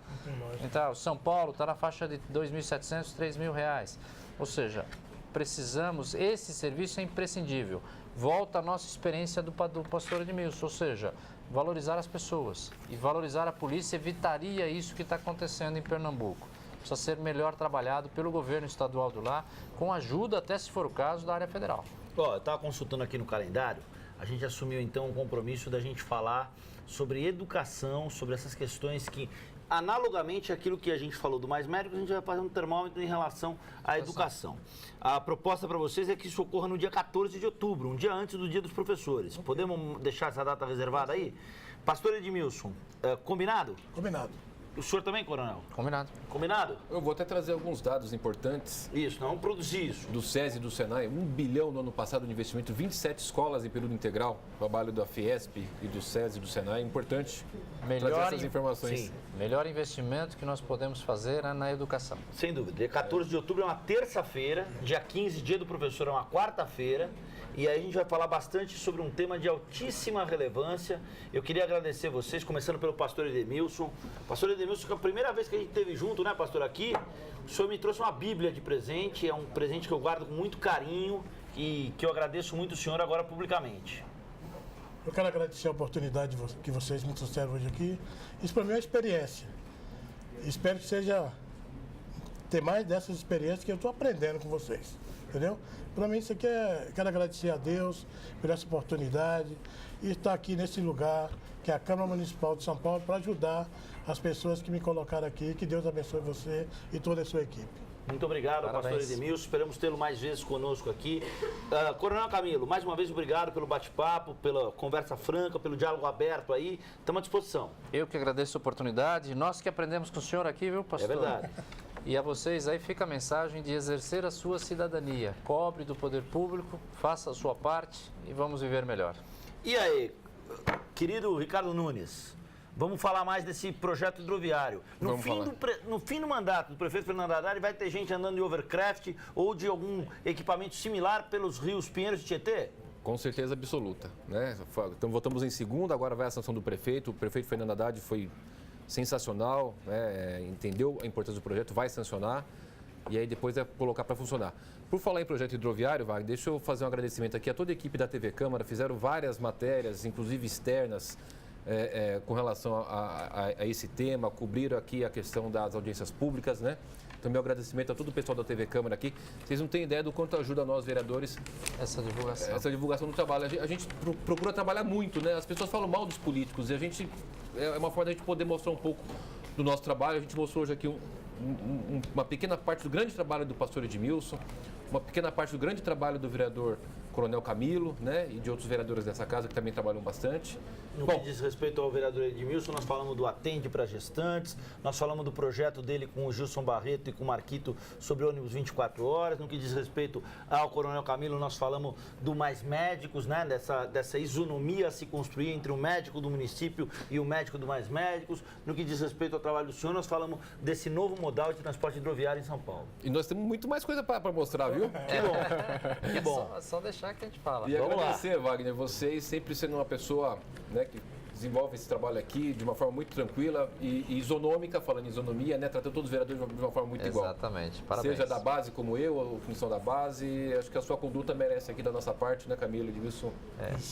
Speaker 3: Então, São Paulo está na faixa de R$ 2.700, R$ 3.000. Ou seja, precisamos, esse serviço é imprescindível. Volta a nossa experiência do pastor Edmilson, ou seja, valorizar as pessoas e valorizar a polícia evitaria isso que está acontecendo em Pernambuco. Precisa ser melhor trabalhado pelo governo estadual do lá, com ajuda, até se for o caso, da área federal.
Speaker 1: Eu estava consultando aqui no calendário, a gente assumiu então o compromisso da gente falar sobre educação, sobre essas questões que, analogamente àquilo que a gente falou do Mais Médicos, a gente vai fazer um termômetro em relação à educação. A proposta para vocês é que isso ocorra no dia 14 de outubro, um dia antes do Dia dos Professores. Podemos deixar essa data reservada aí? Pastor Edmilson, combinado?
Speaker 2: Combinado.
Speaker 1: O senhor também, coronel?
Speaker 3: Combinado.
Speaker 1: Combinado?
Speaker 4: Eu vou até trazer alguns dados importantes.
Speaker 1: Isso, nós vamos produzir isso.
Speaker 4: Do SESI e do SENAI, 1 bilhão no ano passado de investimento, 27 escolas em período integral, trabalho da Fiesp e do SESI e do SENAI, importante trazer essas informações.
Speaker 3: Sim, melhor investimento que nós podemos fazer é na educação.
Speaker 1: Sem dúvida. Dia 14 de outubro é uma terça-feira, dia 15, dia do professor, é uma quarta-feira. E aí a gente vai falar bastante sobre um tema de altíssima relevância. Eu queria agradecer vocês, começando pelo pastor Edmilson. Pastor Edmilson, que é a primeira vez que a gente esteve junto, né, pastor, aqui, o senhor me trouxe uma Bíblia de presente, é um presente que eu guardo com muito carinho e que eu agradeço muito o senhor agora publicamente.
Speaker 2: Eu quero agradecer a oportunidade que vocês me trouxeram hoje aqui. Isso para mim é uma experiência. Espero que seja ter mais dessas experiências que eu estou aprendendo com vocês. Entendeu? Para mim, isso aqui quero agradecer a Deus por essa oportunidade e estar aqui nesse lugar, que é a Câmara Municipal de São Paulo, para ajudar as pessoas que me colocaram aqui. Que Deus abençoe você e toda a sua equipe.
Speaker 1: Muito obrigado ao pastor Edmilson, esperamos tê-lo mais vezes conosco aqui. Coronel Camilo, mais uma vez obrigado pelo bate-papo, pela conversa franca, pelo diálogo aberto aí, estamos à disposição.
Speaker 3: Eu que agradeço a oportunidade, nós que aprendemos com o senhor aqui, viu, pastor?
Speaker 1: É verdade.
Speaker 3: E a vocês aí fica a mensagem de exercer a sua cidadania, cobre do poder público, faça a sua parte e vamos viver melhor.
Speaker 1: E aí, querido Ricardo Nunes, vamos falar mais desse projeto hidroviário. No fim do mandato do prefeito Fernando Haddad, vai ter gente andando de overcraft ou de algum equipamento similar pelos rios Pinheiros e Tietê?
Speaker 4: Com certeza absoluta, né? Então votamos em segunda, agora vai a sanção do prefeito. O prefeito Fernando Haddad foi sensacional, né? Entendeu a importância do projeto, vai sancionar e aí depois é colocar para funcionar. Por falar em projeto hidroviário, Wagner, deixa eu fazer um agradecimento aqui a toda a equipe da TV Câmara, fizeram várias matérias, inclusive externas, com relação a esse tema, cobriram aqui a questão das audiências públicas, né? Então, meu agradecimento a todo o pessoal da TV Câmara aqui. Vocês não têm ideia do quanto ajuda nós, vereadores, essa divulgação do trabalho. A gente procura trabalhar muito, né? As pessoas falam mal dos políticos e a gente, é uma forma de a gente poder mostrar um pouco do nosso trabalho. A gente mostrou hoje aqui uma pequena parte do grande trabalho do pastor Edmilson, uma pequena parte do grande trabalho do vereador Coronel Camilo, né, e de outros vereadores dessa casa que também trabalham bastante.
Speaker 1: No que diz respeito ao vereador Edmilson, nós falamos do Atende para Gestantes, nós falamos do projeto dele com o Gilson Barreto e com o Marquito sobre ônibus 24 horas. No que diz respeito ao Coronel Camilo, nós falamos do Mais Médicos, né, dessa isonomia a se construir entre o médico do município e o médico do Mais Médicos. No que diz respeito ao trabalho do senhor, nós falamos desse novo modal de transporte hidroviário em São Paulo.
Speaker 4: E nós temos muito mais coisa para mostrar, viu?
Speaker 1: Que bom, que bom.
Speaker 3: Só deixar que a gente fala.
Speaker 4: E agradecer, Wagner, vocês sempre sendo uma pessoa, né, que desenvolve esse trabalho aqui de uma forma muito tranquila e isonômica, falando em isonomia, né, tratando todos os vereadores de uma forma muito igual.
Speaker 3: Exatamente, parabéns.
Speaker 4: Seja da base como eu, ou função da base, acho que a sua conduta merece aqui da nossa parte, né, Camilo, Edmilson?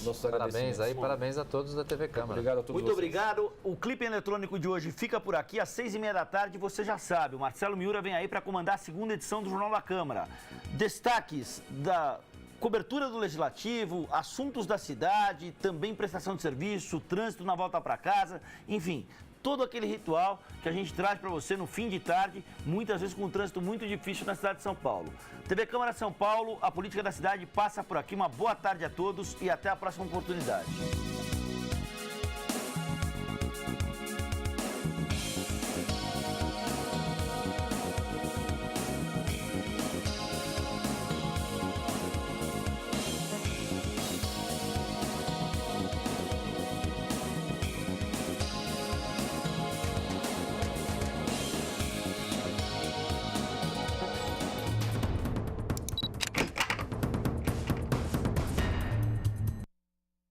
Speaker 3: Nossos parabéns aí, parabéns a todos da TV Câmara.
Speaker 4: Obrigado a todos
Speaker 1: Muito obrigado. O clipe eletrônico de hoje fica por aqui, às 6h30 da tarde, você já sabe, o Marcelo Miura vem aí para comandar a segunda edição do Jornal da Câmara. Destaques da cobertura do Legislativo, assuntos da cidade, também prestação de serviço, trânsito na volta para casa, enfim, todo aquele ritual que a gente traz para você no fim de tarde, muitas vezes com um trânsito muito difícil na cidade de São Paulo. TV Câmara São Paulo, a política da cidade passa por aqui. Uma boa tarde a todos e até a próxima oportunidade.